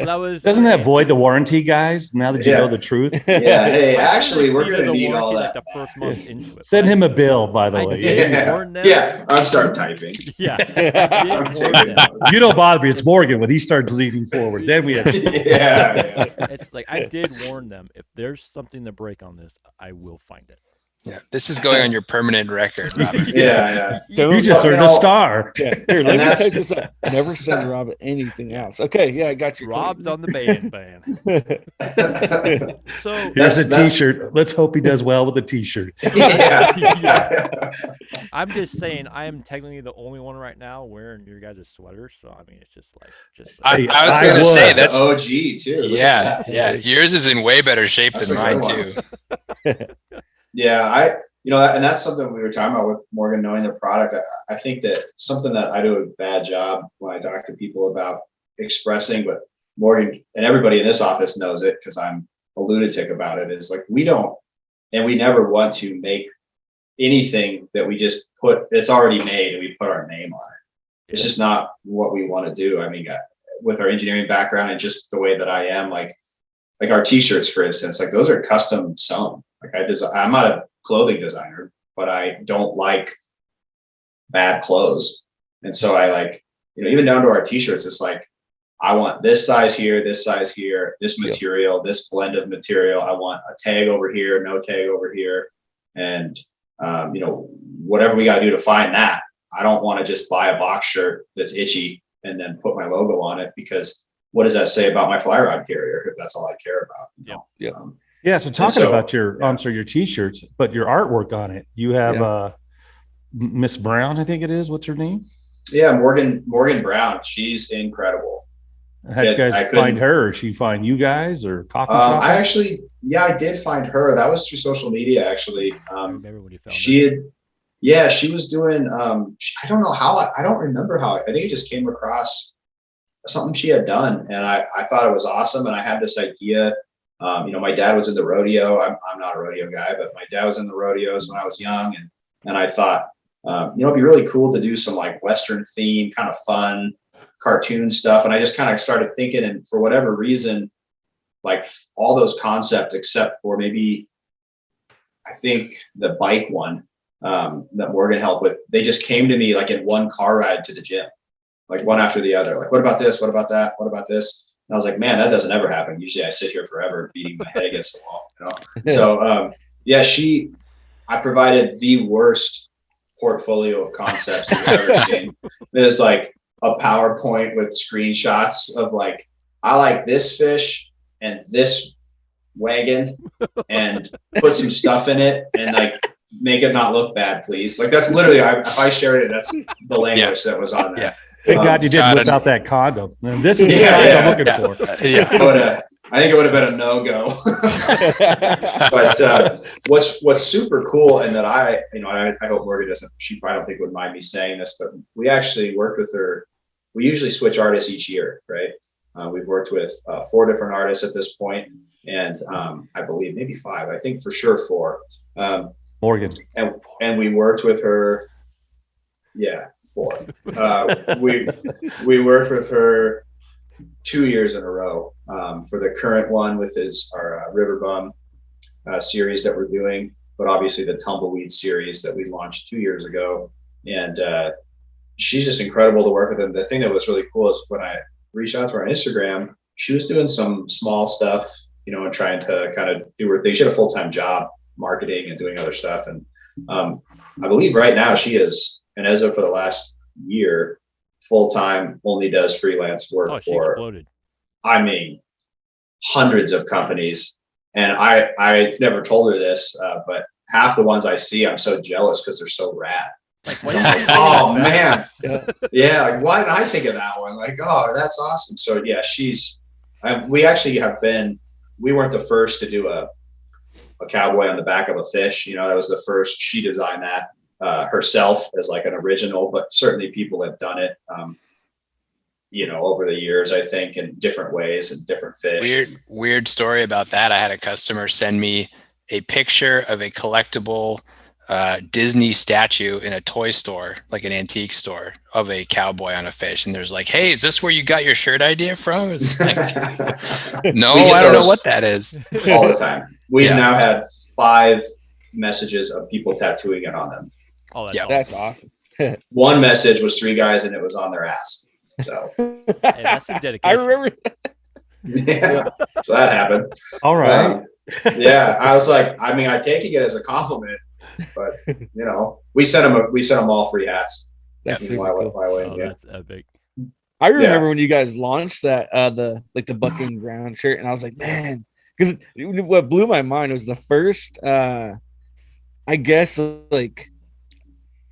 That was. Doesn't that void the warranty, guys? Now that you know the truth, Yeah. Hey, actually, we're going to need all that. Like the first month into it. Send him a bill, by the way. Yeah, I'm starting typing. Yeah, you don't bother me. It's Morgan when he starts leaning forward. Then we have. Yeah. It's like I did warn them. If there's something to break on this, I will find it. Yeah, this is going on your permanent record, Robert. Yeah. You just earned a star. Yeah, here, let me take this up. Never send Rob anything else. Okay, yeah, I got you. Rob's on the ban. So here's a T-shirt. Let's hope he does well with the T-shirt. Yeah. I'm just saying, I am technically the only one right now wearing your guys' sweaters. So I mean, it's just like I was going to say that's the OG too. Yeah. Yours is in way better shape than mine too. Yeah, and that's something we were talking about with Morgan knowing the product. I think that something that I do a bad job when I talk to people about expressing, but Morgan and everybody in this office knows it because I'm a lunatic about it, is like we don't, and we never want to make anything that we just put, it's already made and we put our name on it. It's just not what we want to do. I mean, with our engineering background and just the way that I am, like our T-shirts, for instance, like those are custom sewn. Like I'm not a clothing designer, but I don't like bad clothes. And so I like, even down to our T-shirts, it's like, I want this size here, this material, this blend of material. I want a tag over here, no tag over here. And, whatever we got to do to find that. I don't want to just buy a box shirt that's itchy and then put my logo on it, because what does that say about my fly rod carrier if that's all I care about? Yeah. So talking about your T-shirts, but your artwork on it, you have Miss Brown, I think it is. What's her name? Yeah, Morgan Brown. She's incredible. How'd you guys find her? Or she find you guys or coffee shop? I did find her. That was through social media, actually. I remember when you found she was doing. I don't know how. I don't remember how. I think it just came across something she had done, and I thought it was awesome. And I had this idea. My dad was in the rodeo. I'm not a rodeo guy, but my dad was in the rodeos when I was young, and I thought, it'd be really cool to do some like Western theme, kind of fun cartoon stuff. And I just kind of started thinking, and for whatever reason, like all those concepts, except for maybe, I think the bike one that Morgan helped with, they just came to me like in one car ride to the gym, like one after the other. Like, what about this? What about that? What about this? And I was like, man, that doesn't ever happen. Usually I sit here forever beating my head against the wall. So I provided the worst portfolio of concepts you've ever seen. There's like a PowerPoint with screenshots of like, I like this fish and this wagon, and put some stuff in it and like make it not look bad, please. Like that's literally, if I shared it, that's the language that was on there. Yeah. Thank God you didn't whip out that condom. And this is the size I'm looking for. Yeah. I think it would have been a no-go. But what's super cool, and that I hope Morgan doesn't, I don't think would mind me saying this, but we actually worked with her. We usually switch artists each year, right? We've worked with 4 different artists at this point, and I believe maybe 5. I think for sure 4. Morgan. And we worked with her. Yeah, 4. We worked with her 2 years in a row for the current one with our River Bum series that we're doing, but obviously the Tumbleweed series that we launched 2 years ago. And she's just incredible to work with. And the thing that was really cool is when I reached out to her on Instagram, she was doing some small stuff, and trying to kind of do her thing. She had a full-time job marketing and doing other stuff. And I believe right now she is, and as of for the last year, full-time, only does freelance work for, exploded. I mean, hundreds of companies. And I never told her this, but half the ones I see, I'm so jealous because they're so rad. Like, oh man. Yeah. Like, why didn't I think of that one? Like, oh, that's awesome. So yeah, we actually have been, we weren't the first to do a a cowboy on the back of a fish. That was the first. She designed that herself as like an original, but certainly people have done it, over the years, I think, in different ways and different fish. Weird story about that. I had a customer send me a picture of a collectible Disney statue in a toy store, like an antique store, of a cowboy on a fish. And there's like, hey, is this where you got your shirt idea from? It's like, no, I don't know what that is. All the time. We've now had 5 messages of people tattooing it on them. Oh, that's awesome. One message was 3 guys and it was on their ass. So hey, that's some dedication. I remember. Yeah. So that happened. All right. Yeah. I was like, I taking it as a compliment, but we sent them all free hats. That's That's epic. I remember when you guys launched that the bucking ground shirt, and I was like, man, because what blew my mind was the first I guess like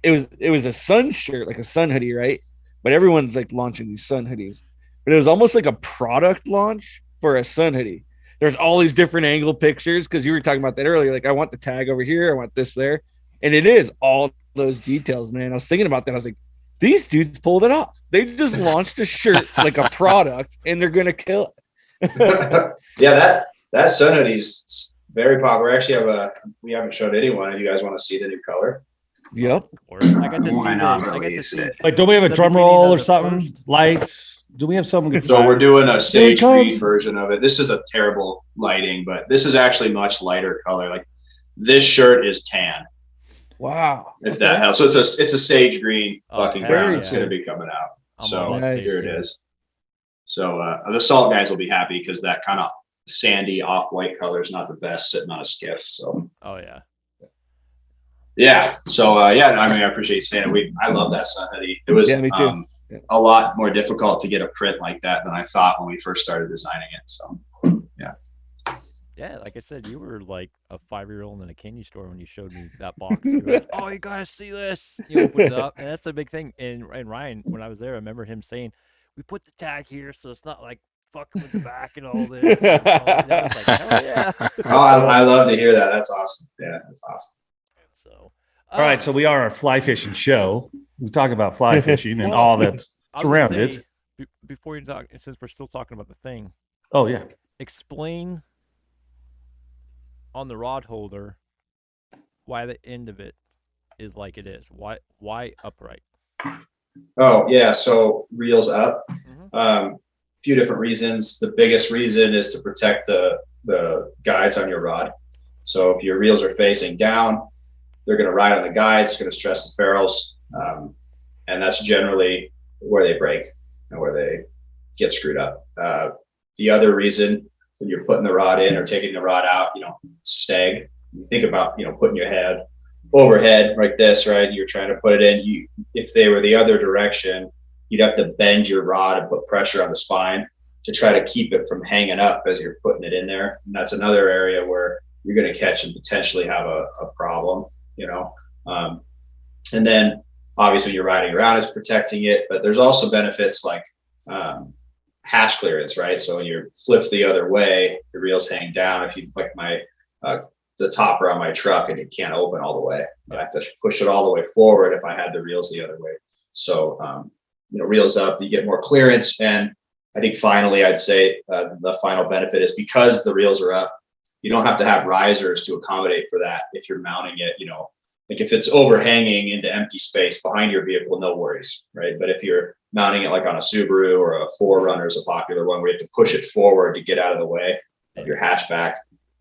it was a sun shirt, like a sun hoodie, right? But everyone's like launching these sun hoodies, but it was almost like a product launch for a sun hoodie. There's all these different angle pictures, because you were talking about that earlier. Like, I want the tag over here, I want this there, and it is all those details, man. I was thinking about that. I was like, these dudes pulled it off. They just launched a shirt like a product, and they're gonna kill it. Yeah, that sun hoodie's very popular. We actually we haven't showed anyone. If you guys want to see the new color. Yep. I got to see. Like, don't we have a drum roll or something? Lights? Do we have something? So we're doing a sage green version of it. This is a terrible lighting, but this is actually much lighter color. Like, this shirt is tan. Wow. If that helps. So it's a sage green bucking ground. It's going to be coming out. So here it is. So the salt guys will be happy, because that kind of sandy off-white color is not the best sitting on a skiff. So. Oh yeah. Yeah. So I appreciate you saying it. I love that sun hoodie. It was me too. A lot more difficult to get a print like that than I thought when we first started designing it. So yeah. Yeah, like I said, you were like a 5-year-old in a candy store when you showed me that box. You were like, oh, you gotta see this. You opened it up, and that's the big thing. And Ryan, when I was there, I remember him saying, "We put the tag here, so it's not like fucking with the back and all this." And I was like, hell yeah. Oh, I love to hear that. That's awesome. Yeah, that's awesome. So, all right, so we are a fly fishing show. We talk about fly fishing and all that's surrounded. Before you talk, since we're still talking about the thing. Oh yeah. Explain on the rod holder why the end of it is like it is. Why upright? Oh yeah, so reels up. Few different reasons. The biggest reason is to protect the guides on your rod. So if your reels are facing down, they're going to ride on the guides, it's going to stress the ferrules, and that's generally where they break and where they get screwed up. The other reason, when you're putting the rod in or taking the rod out, stag. You think about putting your head overhead like this, right? You're trying to put it in. If they were the other direction, you'd have to bend your rod and put pressure on the spine to try to keep it from hanging up as you're putting it in there. And that's another area where you're going to catch and potentially have a problem. And then obviously you're riding around, it's protecting it, but there's also benefits like hash clearance, right? So when you're flipped the other way, the reels hang down. If you like the topper on my truck, and it can't open all the way, I have to push it all the way forward if I had the reels the other way. So reels up, you get more clearance. And I think finally, I'd say the final benefit is because the reels are up, you don't have to have risers to accommodate for that. If you're mounting it, like if it's overhanging into empty space behind your vehicle, no worries, right? But if you're mounting it like on a Subaru or a 4Runner is a popular one, where you have to push it forward to get out of the way of your hatchback.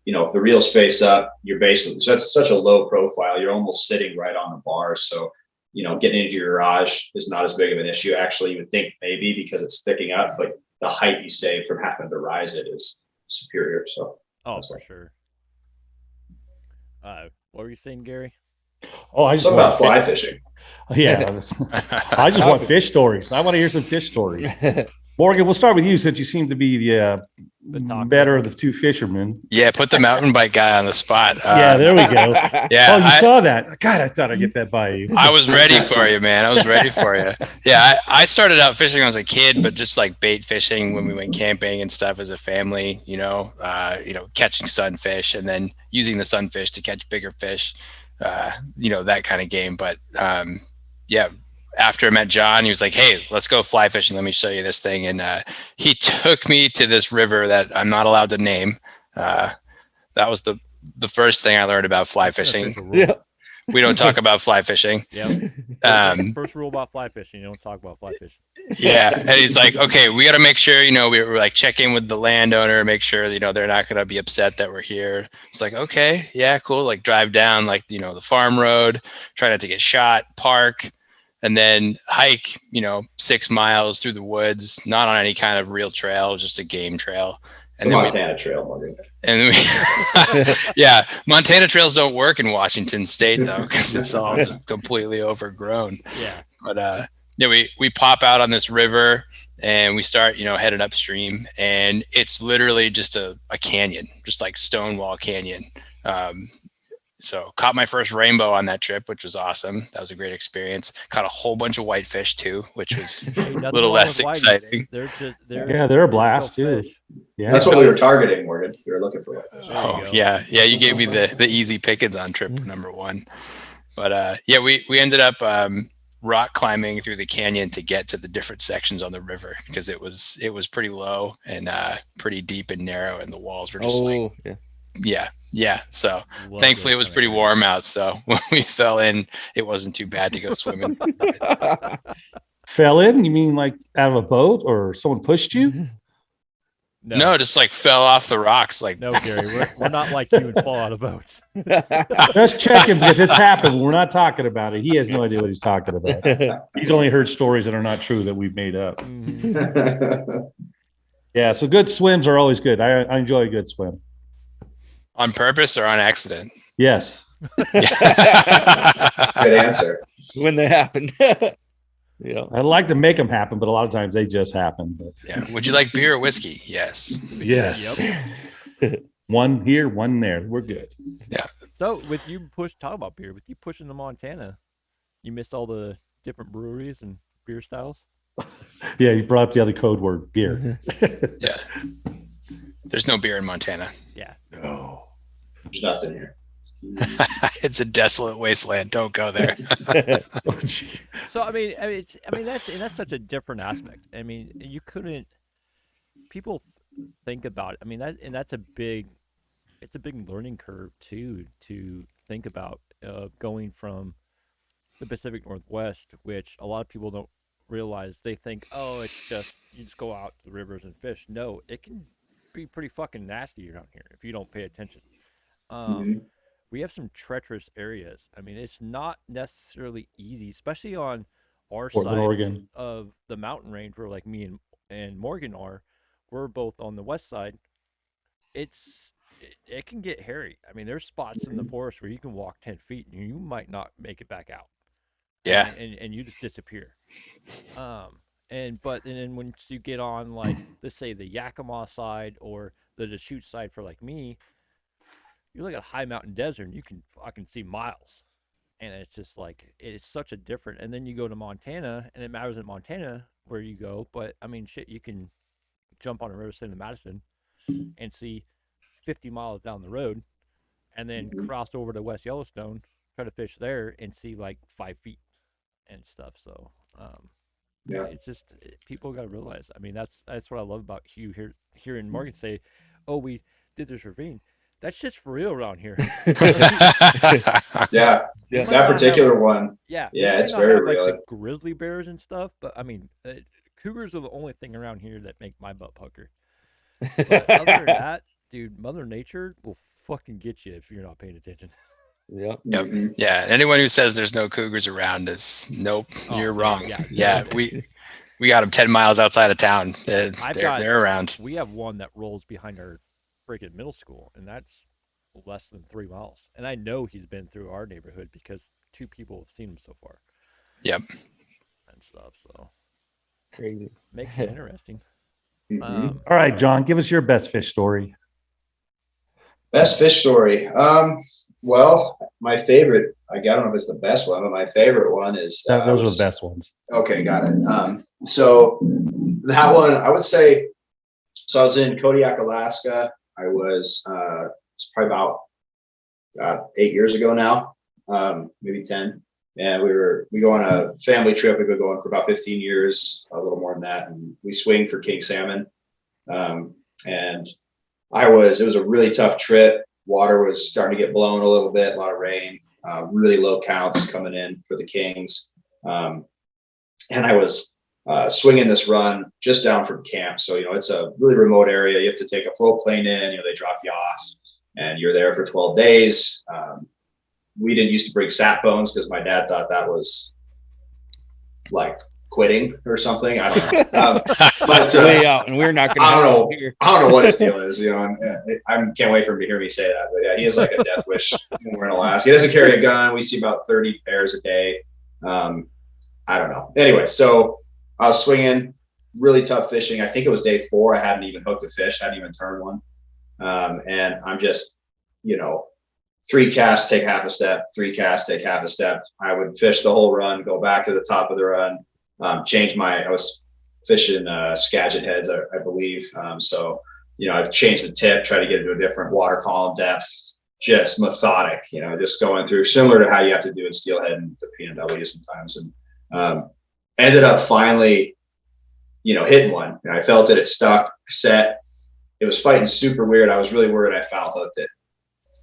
If the reels face up, you're basically such a low profile, you're almost sitting right on the bar. So, getting into your garage is not as big of an issue. Actually, you would think maybe because it's sticking up, but the height you save from having to rise it is superior. So, for sure. What were you saying, Gary? Oh, I just something about fly fishing. Yeah, I just want fish stories. I want to hear some fish stories. Morgan, we'll start with you since you seem to be the taco. better of the two fishermen. Yeah, put the mountain bike guy on the spot. Yeah, there we go. Yeah, Oh, you saw that? God, I thought I'd get that by you. I was ready for you, man. I was ready for you. Yeah, I started out fishing when I was a kid, but just like bait fishing when we went camping and stuff as a family, catching sunfish and then using the sunfish to catch bigger fish, that kind of game. But yeah, after I met John, he was like, "Hey, let's go fly fishing. Let me show you this thing." And he took me to this river that I'm not allowed to name. That was the first thing I learned about fly fishing. Yeah. We don't talk about fly fishing. Yep. First rule about fly fishing: you don't talk about fly fishing. Yeah, and he's like, "Okay, we got to make sure, we're like check in with the landowner, make sure, they're not going to be upset that we're here." It's like, okay, yeah, cool. Like drive down the farm road, try not to get shot, park, and then hike, 6 miles through the woods, not on any kind of real trail, just a game trail. It's a Montana trail, Morgan. And yeah, Montana trails don't work in Washington State though, because it's all just completely overgrown. Yeah. But we pop out on this river and we start, heading upstream, and it's literally just a canyon, just like Stonewall Canyon. So caught my first rainbow on that trip, which was awesome. That was a great experience. Caught a whole bunch of whitefish too, which was a little less exciting. They're a blast too. Yeah, that's what we were targeting, Morgan. We were looking for whitefish. Oh yeah. You gave me the easy pickings on trip number one. But we ended up rock climbing through the canyon to get to the different sections on the river because it was pretty low and pretty deep and narrow, and the walls were just yeah. So thankfully it was pretty warm out. So when we fell in, it wasn't too bad to go swimming. Fell in? You mean like out of a boat or someone pushed you? No, just like fell off the rocks. Like no, Gary, we're not like you and fall out of boats. Just checking because it's happened. We're not talking about it. He has no idea what he's talking about. He's only heard stories that are not true that we've made up. Yeah, so good swims are always good. I enjoy a good swim. On purpose or on accident? Yes. Good answer. When they happen. Yeah. I'd like to make them happen, but a lot of times they just happen. But. Yeah. Would you like beer or whiskey? Yes. Yes. Yep. One here, one there. We're good. Yeah. So with you talk about beer, with you pushing to Montana, you missed all the different breweries and beer styles? Yeah, you brought up the other code word, beer. Yeah. There's no beer in Montana. Yeah. No. There's nothing here. It's a desolate wasteland. Don't go there. So I mean that's such a different aspect. I mean, you couldn't. People think about it. I mean that's a big learning curve too to think about going from the Pacific Northwest, which a lot of people don't realize. They think, oh, it's just you just go out to the rivers and fish. No, it can be pretty fucking nasty around here if you don't pay attention. We have some treacherous areas. I mean, it's not necessarily easy, especially on our Portland, side Oregon. of the mountain range where like me and Morgan are. We're both on the west side. It can get hairy. I mean, there's spots in the forest where you can walk 10 feet and you might not make it back out. Yeah. And you just disappear. And then once you get on, like, let's say the Yakima side or the Deschutes side for like me, you look at a high mountain desert and you can fucking see miles. And it's just like, it's such a different. And then you go to Montana, and it matters in Montana where you go. But I mean, shit, you can jump on a river in Madison and see 50 miles down the road, and then cross over to West Yellowstone, try to fish there and see like 5 feet and stuff. So, yeah, it's just people got to realize. I mean, that's what I love about Hugh here in Morgan. Say, oh, we did this ravine. That shit's for real around here. Yeah, that particular one. Yeah, it's very real. Like the grizzly bears and stuff, but I mean, cougars are the only thing around here that make my butt pucker. But other than that, dude, Mother Nature will fucking get you if you're not paying attention. Yep. Yeah. Anyone who says there's no cougars around is nope. You're wrong. Yeah. We got them 10 miles outside of town. They're around. We have one that rolls behind our freaking middle school, and that's less than 3 miles. And I know he's been through our neighborhood because 2 people have seen him so far. Yep. And stuff. So Crazy. Makes it interesting. Mhm. All right, John, give us your best fish story. Best fish story. Well, my favorite, I don't know if it's the best one, but my favorite one is Those are the best ones. Okay, got it. So that one, I would say, so I was in Kodiak, Alaska. I was, it's probably about 8 years ago now, maybe 10. And we go on a family trip. We've been going for about 15 years, a little more than that. And we swing for king salmon. And it was a really tough trip. Water was starting to get blown a little bit, a lot of rain, really low counts coming in for the kings. And I was swinging this run just down from camp. So, it's a really remote area. You have to take a float plane in, they drop you off and you're there for 12 days. We didn't used to bring sap bones because my dad thought that was like quitting or something. I don't know. But way out, and we're not going to. I don't know what his deal is. I can't wait for him to hear me say that. But yeah, he has like a death wish when we're in Alaska. He doesn't carry a gun. We see about 30 pairs a day. I don't know. Anyway, so I was swinging, really tough fishing. I think it was day 4. I hadn't even hooked a fish. I hadn't even turned one. And I'm just, 3 casts, take half a step, 3 casts, take half a step. I would fish the whole run, go back to the top of the run, I was fishing Skagit heads, I believe. So, I've changed the tip, try to get into a different water column depth, just methodic, just going through similar to how you have to do in steelhead and the PNW sometimes. And ended up finally, hitting one. And I felt it stuck, set. It was fighting super weird. I was really worried I foul hooked it,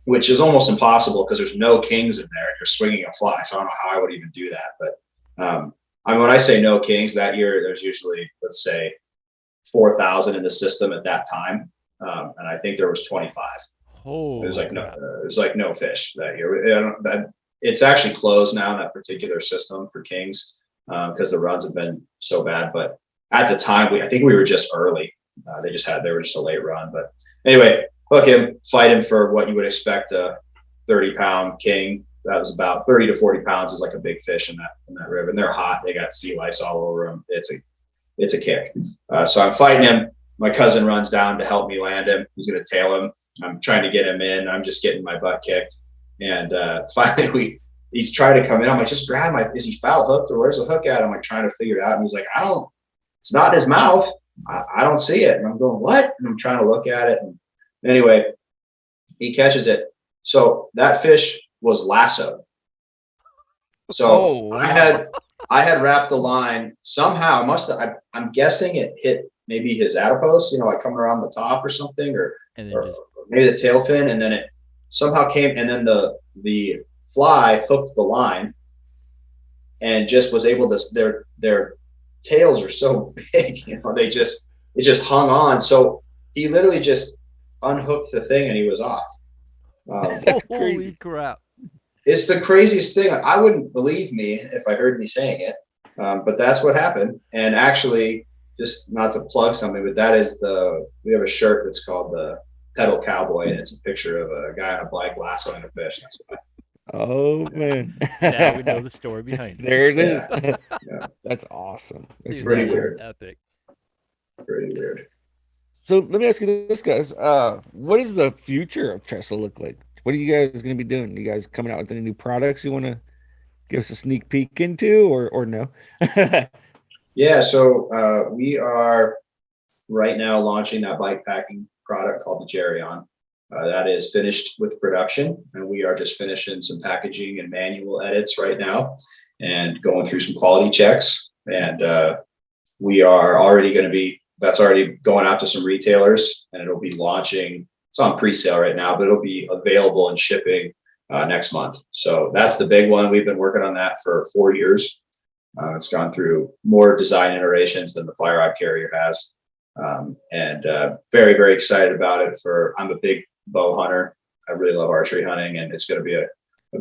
which is almost impossible because there's no kings in there. You're swinging a fly. So I don't know how I would even do that. But when I say no kings that year, there's usually, let's say, 4,000 in the system at that time. And I think there was 25. There's like no fish that year. It's actually closed now, that particular system for kings, because the runs have been so bad. But at the time, I think we were just early. They were just a late run. But anyway, hook him, fight him for what you would expect a 30-pound king. That was about 30 to 40 pounds is like a big fish in that river. And they're hot. They got sea lice all over them. It's a kick. So I'm fighting him. My cousin runs down to help me land him. He's going to tail him. I'm trying to get him in. I'm just getting my butt kicked. And finally he's trying to come in. I'm like, just grab is he foul hooked or where's the hook at? I'm like trying to figure it out. And he's like, it's not in his mouth. I don't see it. And I'm going, what? And I'm trying to look at it. And anyway, he catches it. So that fish was lassoed. So I had wrapped the line somehow. I'm guessing it hit maybe his adipose, like coming around the top or something, or maybe the tail fin, and then it somehow came, and then the fly hooked the line and just was able to. Their tails are so big, it just hung on. So he literally just unhooked the thing and he was off. Holy crap! It's the craziest thing. I wouldn't believe me if I heard me saying it, but that's what happened. And actually, just not to plug something, but we have a shirt that's called the Pedal Cowboy, and it's a picture of a guy on a bike lassoing a fish. That's why. Oh man! Now we know the story behind it. There it is. Yeah. That's awesome. It's pretty weird. Epic. Pretty weird. So let me ask you this, guys. What does the future of TRXSTLE look like? What are you guys going to be doing? You guys coming out with any new products you want to give us a sneak peek into, or no? Yeah, so we are right now launching that bike packing product called the Jerry-On. That is finished with production, and we are just finishing some packaging and manual edits right now and going through some quality checks. And we are already going to be, that's already going out to some retailers, and it'll be launching. It's on pre-sale right now, but it'll be available and shipping next month. So that's the big one. We've been working on that for 4 years. It's gone through more design iterations than the fly rod carrier has. And very, very excited about it. I'm a big bow hunter. I really love archery hunting, and it's going to be a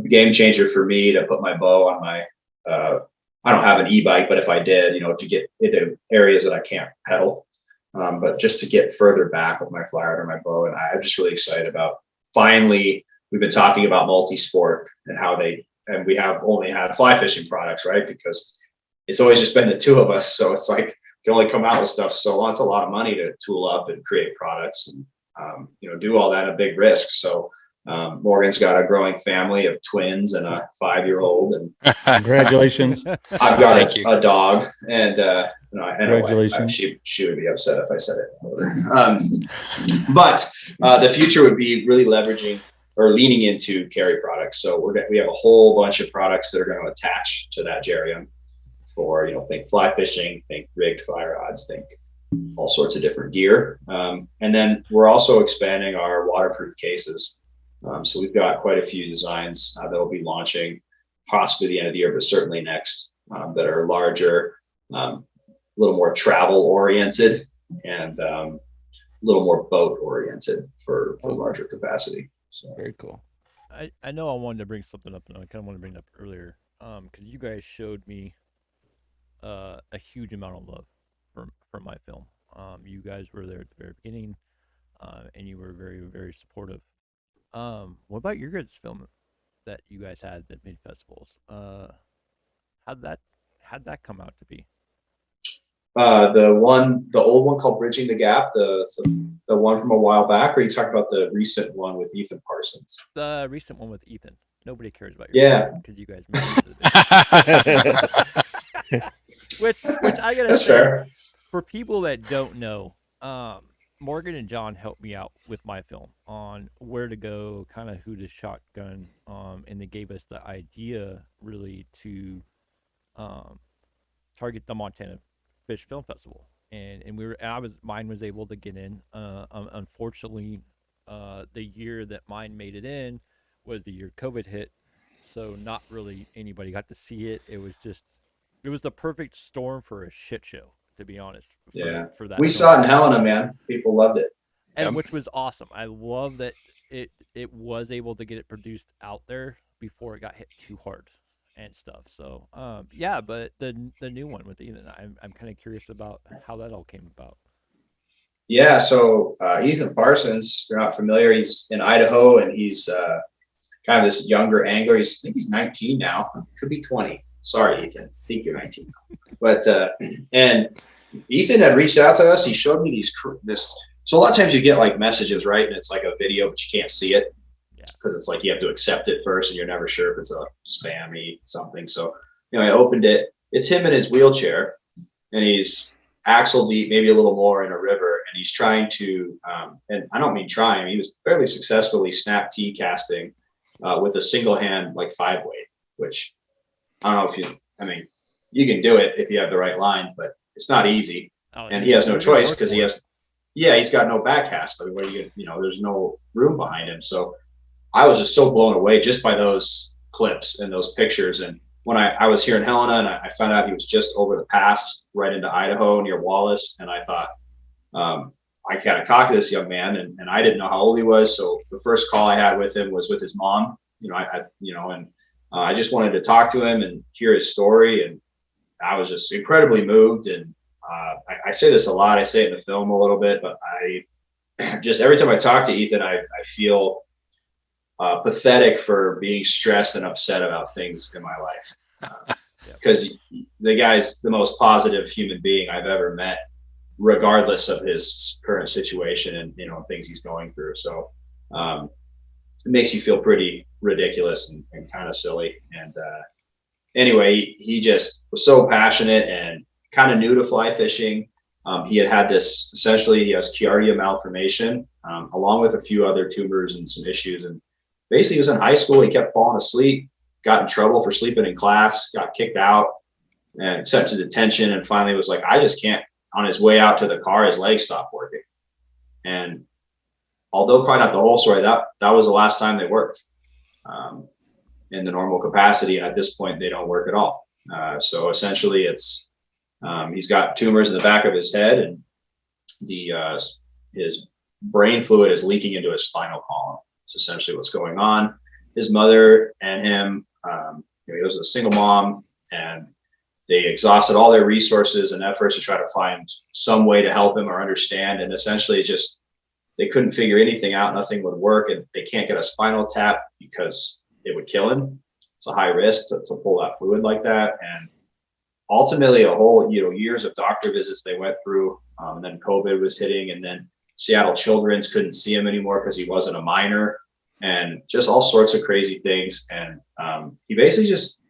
game changer for me to put my bow on my, I don't have an e-bike, but if I did, to get into areas that I can't pedal, but just to get further back with my fly rod or my bow. And I'm just really excited about finally, we've been talking about multi-sport and and we have only had fly fishing products, right? Because it's always just been the two of us. So it's like can only come out with stuff so long. It's a lot of money to tool up and create products and, do all that at a big risk. So Morgan's got a growing family of twins and a 5-year-old, and Congratulations. I've got a dog, and and Congratulations. She would be upset if I said it. But the future would be really leveraging or leaning into carry products. So we have a whole bunch of products that are going to attach to that Gerium for, think fly fishing, think rigged fly rods, think all sorts of different gear. And then we're also expanding our waterproof cases. So we've got quite a few designs that will be launching possibly the end of the year, but certainly next, that are larger, a little more travel oriented, and a little more boat oriented for larger capacity. So Very cool. I know I wanted to bring something up, and I kind of wanted to bring it up earlier, because you guys showed me a huge amount of love from my film. You guys were there at the very beginning, and you were very, very supportive. What about your guys' film that you guys had at mid festivals? How'd that come out to be? The old one called Bridging the Gap, the one from a while back, or are you talking about the recent one with Ethan Parsons? The recent one with Ethan. Nobody cares about your because you guys made it. Which I gotta That's say, fair. For people that don't know, Morgan and John helped me out with my film on where to go, kind of who to shotgun, and they gave us the idea really to target the Montana Fish Film Festival, and mine was able to get in. Unfortunately, the year that mine made it in was the year COVID hit, so not really anybody got to see it. It was the perfect storm for a shit show, to be honest. For that, we saw it in Helena, man. People loved it, and which was awesome. I love that it was able to get it produced out there before it got hit too hard and stuff. So but the new one with Ethan, I'm kind of curious about how that all came about. Yeah, so Ethan Parsons, if you're not familiar, he's in Idaho, and he's kind of this younger angler. I think he's 19 now, could be 20. Sorry, Ethan, I think you're 19. But and Ethan had reached out to us. He showed me this. So a lot of times you get like messages, right? And it's like a video, but you can't see it because it's like you have to accept it first, and you're never sure if it's a spammy something. So I opened it. It's him in his wheelchair, and he's axle deep, maybe a little more in a river, and he's trying to, and I don't mean trying, he was fairly successfully snap T casting with a single hand, like 5-weight, which I don't know if you can do it if you have the right line, but it's not easy. And he has no choice because he's got no back cast. I mean, where there's no room behind him. So I was just so blown away just by those clips and those pictures. And when I was here in Helena, and I found out he was just over the pass right into Idaho near Wallace, and I thought, I gotta talk to this young man, and I didn't know how old he was. So the first call I had with him was with his mom. I just wanted to talk to him and hear his story, and I was just incredibly moved. And I say this a lot. I say it in the film a little bit, but I just every time I talk to Ethan, I feel pathetic for being stressed and upset about things in my life, because the guy's the most positive human being I've ever met, regardless of his current situation and things he's going through. So it makes you feel pretty ridiculous and kind of silly. And anyway, he just was so passionate and kind of new to fly fishing. He had this, essentially he has Chiardia malformation, along with a few other tumors and some issues. And basically he was in high school. He kept falling asleep, got in trouble for sleeping in class, got kicked out and sent to detention. And finally was like, I just can't. On his way out to the car, his legs stopped working. And although probably not the whole story, that was the last time they worked in the normal capacity. And at this point, they don't work at all. So essentially it's, he's got tumors in the back of his head, and his brain fluid is leaking into his spinal column. It's essentially what's going on. His mother and him, he was a single mom, and they exhausted all their resources and efforts to try to find some way to help him or understand. And essentially just, they couldn't figure anything out. Nothing would work. And they can't get a spinal tap because it would kill him. It's a high risk to pull that fluid like that. And ultimately a whole, years of doctor visits they went through. And then COVID was hitting, and then Seattle Children's couldn't see him anymore because he wasn't a minor, and just all sorts of crazy things. And he basically just,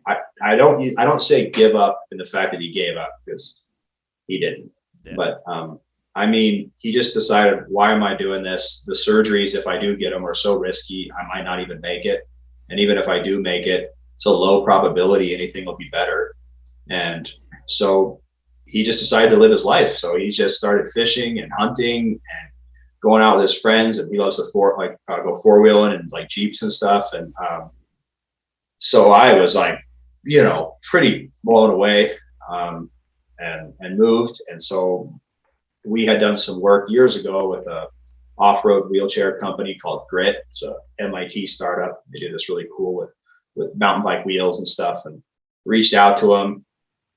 I don't say give up in the fact that he gave up, because he didn't. Yeah. But I mean, he just decided, why am I doing this? The surgeries, if I do get them, are so risky. I might not even make it. And even if I do make it, it's a low probability anything will be better. And so he just decided to live his life. So he just started fishing and hunting and going out with his friends. And he loves to go four-wheeling and like Jeeps and stuff. And so I was like, pretty blown away, and moved. And so we had done some work years ago with a off-road wheelchair company called Grit. It's a MIT startup. They do this really cool with mountain bike wheels and stuff, and reached out to them.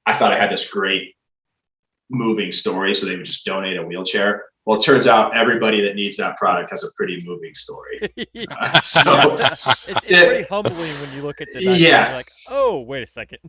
I thought I had this great moving story, so they would just donate a wheelchair. Well, it turns out everybody that needs that product has a pretty moving story. It's pretty humbling when you look at the back. Yeah. You're like, oh, wait a second.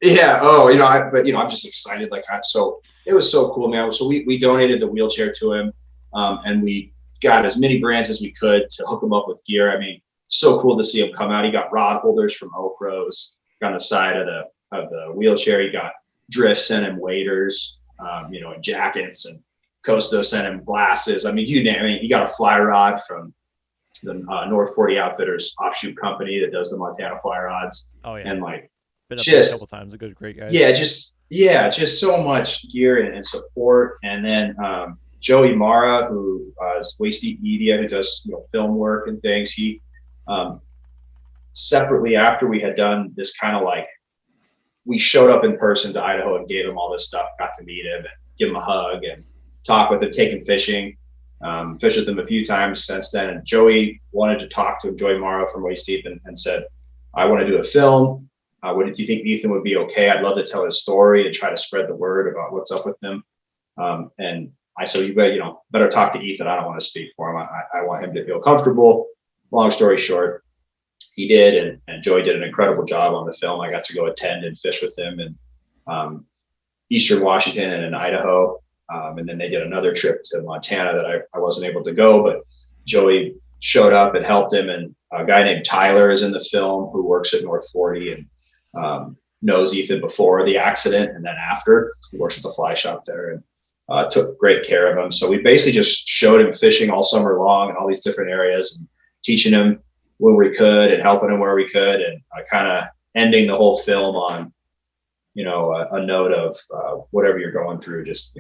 Yeah. Oh, I'm just excited. So it was so cool, man. So we donated the wheelchair to him, and we got as many brands as we could to hook him up with gear. I mean, so cool to see him come out. He got rod holders from Okros on the side of the wheelchair. He got Drift sent him waders, and jackets, and Costa sent him glasses. I mean, he got a fly rod from the North 40 Outfitters offshoot company that does the Montana fly rods. Oh yeah. And like, been up there a couple times. A great guy. Yeah, just so much gear and support. And then Joey Mara, who is Waist Deep Media, who does film work and things. He separately, after we had done this kind of like, we showed up in person to Idaho and gave him all this stuff. Got to meet him and give him a hug and talk with him, take him fishing. Fished with him a few times since then. And Joey wanted to talk to him, Joey Mara from Waist Deep, and said, I want to do a film. Do you think Ethan would be okay? I'd love to tell his story and try to spread the word about what's up with him. And I said, you better talk to Ethan. I don't want to speak for him. I want him to feel comfortable. Long story short, he did, and Joey did an incredible job on the film. I got to go attend and fish with him in Eastern Washington and in Idaho. And then they did another trip to Montana that I wasn't able to go, but Joey showed up and helped him. And a guy named Tyler is in the film, who works at North 40 and knows Ethan before the accident and then after. He works at the fly shop there and took great care of him. So we basically just showed him fishing all summer long in all these different areas and teaching him when we could and helping him where we could, and kind of ending the whole film on, a note of whatever you're going through, just,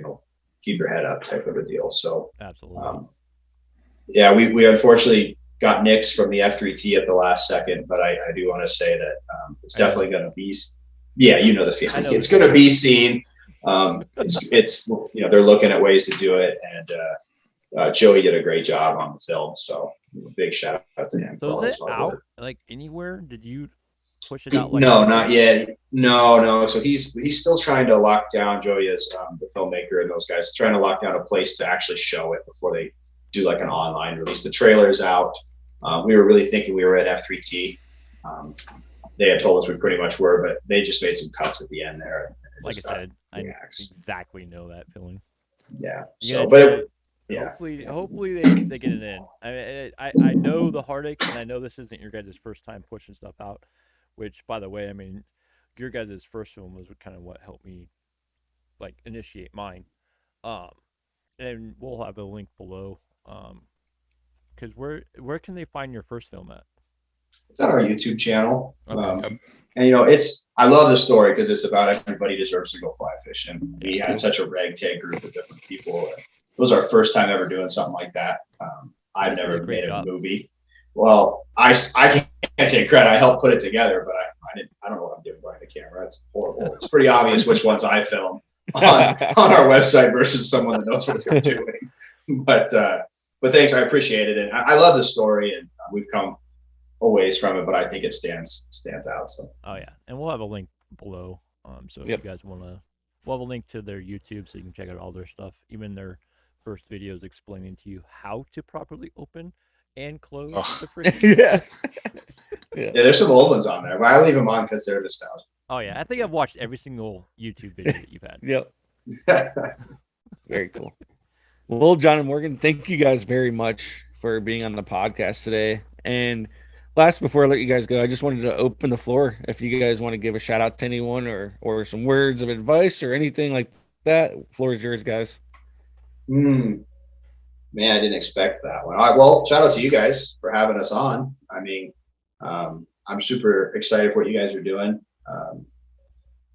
keep your head up type of a deal. So absolutely. Yeah, we unfortunately got nixed from the F3T at the last second, but I do want to say that it's definitely going to be, the feeling. It's going to be seen. It's they're looking at ways to do it, and Joey did a great job on the film. So big shout out to him. So is it out like anywhere? Did you push it out? No, not yet. No. So he's still trying to lock down. Joey is the filmmaker, and those guys trying to lock down a place to actually show it before they do like an online release. The trailer's out. We were really thinking we were at F3T. They had told us we pretty much were, but they just made some cuts at the end there. Like I said, I exactly know that feeling. Yeah. Hopefully they get it in. I know the heartache, and I know this isn't your guys' first time pushing stuff out. Which, by the way, I mean, your guys' first film was kind of what helped me, like, initiate mine. And we'll have a link below. Because where can they find your first film at? It's on our YouTube channel. Okay. And I love the story because it's about everybody deserves to go fly fish, and we had such a ragtag group of different people. It was our first time ever doing something like that. I've never made a movie. Well, I can't take credit. I helped put it together, but I don't know what I'm doing behind the camera. It's horrible. It's pretty obvious which ones I film on our website versus someone that knows what they're doing. But thanks, I appreciate it, and I love the story, and we've come a ways from it, but I think it stands out. So. Oh yeah, and we'll have a link below. So if you guys we'll have a link to their YouTube so you can check out all their stuff, even their first videos explaining to you how to properly open and close the fridge. Yes. Yeah, there's some old ones on there, but I leave them on because they're nostalgic. Oh yeah, I think I've watched every single YouTube video that you've had. Yep. Very cool. Well, John and Morgan, thank you guys very much for being on the podcast today. And last, before I let you guys go, I just wanted to open the floor. If you guys want to give a shout out to anyone or some words of advice or anything like that, floor is yours, guys. Man, I didn't expect that one. All right, well, shout out to you guys for having us on. I mean, I'm super excited for what you guys are doing.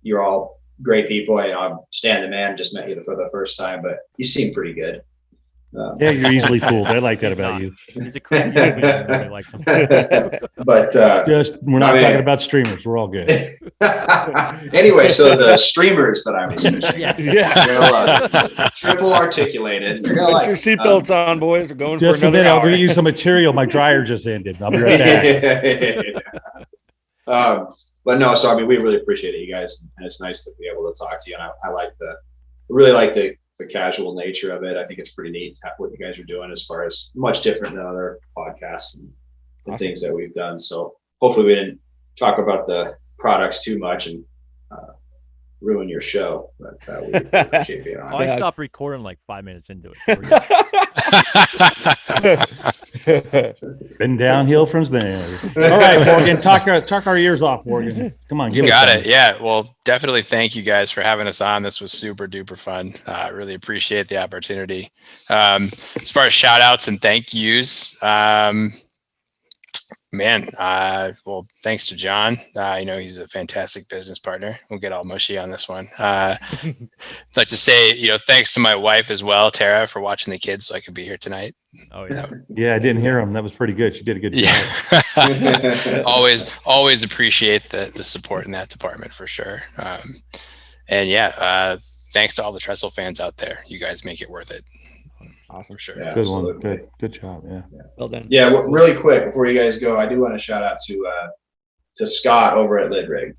You're all great people. I'm Stan the man, just met you for the first time, but you seem pretty good. Yeah, you're easily fooled. I like that about you. He's a cool human being. I really like him. But we're not talking about streamers. We're all good. Anyway, so the streamers that I was mentioning, Yes. Yeah. triple articulated. You're gonna Put like your seatbelts on, boys. We're going Just for a another minute. I'll hour. get you some material. My dryer just ended. I'll be right back. But no, so I mean, we really appreciate it, you guys, and it's nice to be able to talk to you. And I really like the casual nature of it. I think it's pretty neat what you guys are doing as far as much different than other podcasts and the things that we've done. So hopefully we didn't talk about the products too much and ruin your show, but we appreciate being on. I stopped recording like 5 minutes into it. Been downhill from there. All right, Morgan, talk our ears off, Morgan. Come on, give You us got some. it. Yeah. Well, definitely thank you guys for having us on. This was super duper fun. I really appreciate the opportunity. As far as shout outs and thank yous, well, thanks to John. He's a fantastic business partner. We'll get all mushy on this one. I'd like to say, thanks to my wife as well, Tara, for watching the kids so I could be here tonight. Oh yeah. Yeah, I didn't hear him. That was pretty good. She did a good job. Yeah. always appreciate the support in that department for sure. Thanks to all the TRXSTLE fans out there. You guys make it worth it. Awesome. For sure. Yeah, Good absolutely. one. Good job. Yeah. Well done. Yeah, really quick before you guys go, I do want to shout out to Scott over at Lidrig.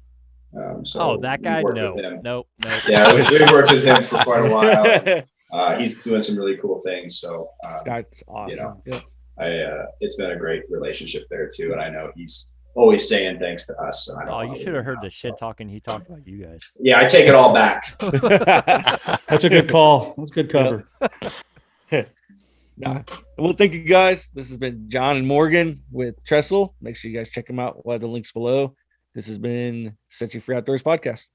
That guy? we worked No. with him. Nope. Yeah, we've worked with him for quite a while. He's doing some really cool things. So That's awesome. it's been a great relationship there too, and I know he's always saying thanks to us. So I know You should have heard the shit talking he talked about you guys. Yeah, I take it all back. That's a good call. That's good cover. Well, thank you guys. This has been John and Morgan with TRXSTLE. Make sure you guys check them out. We'll have the links below. This has been Century Free Outdoors Podcast.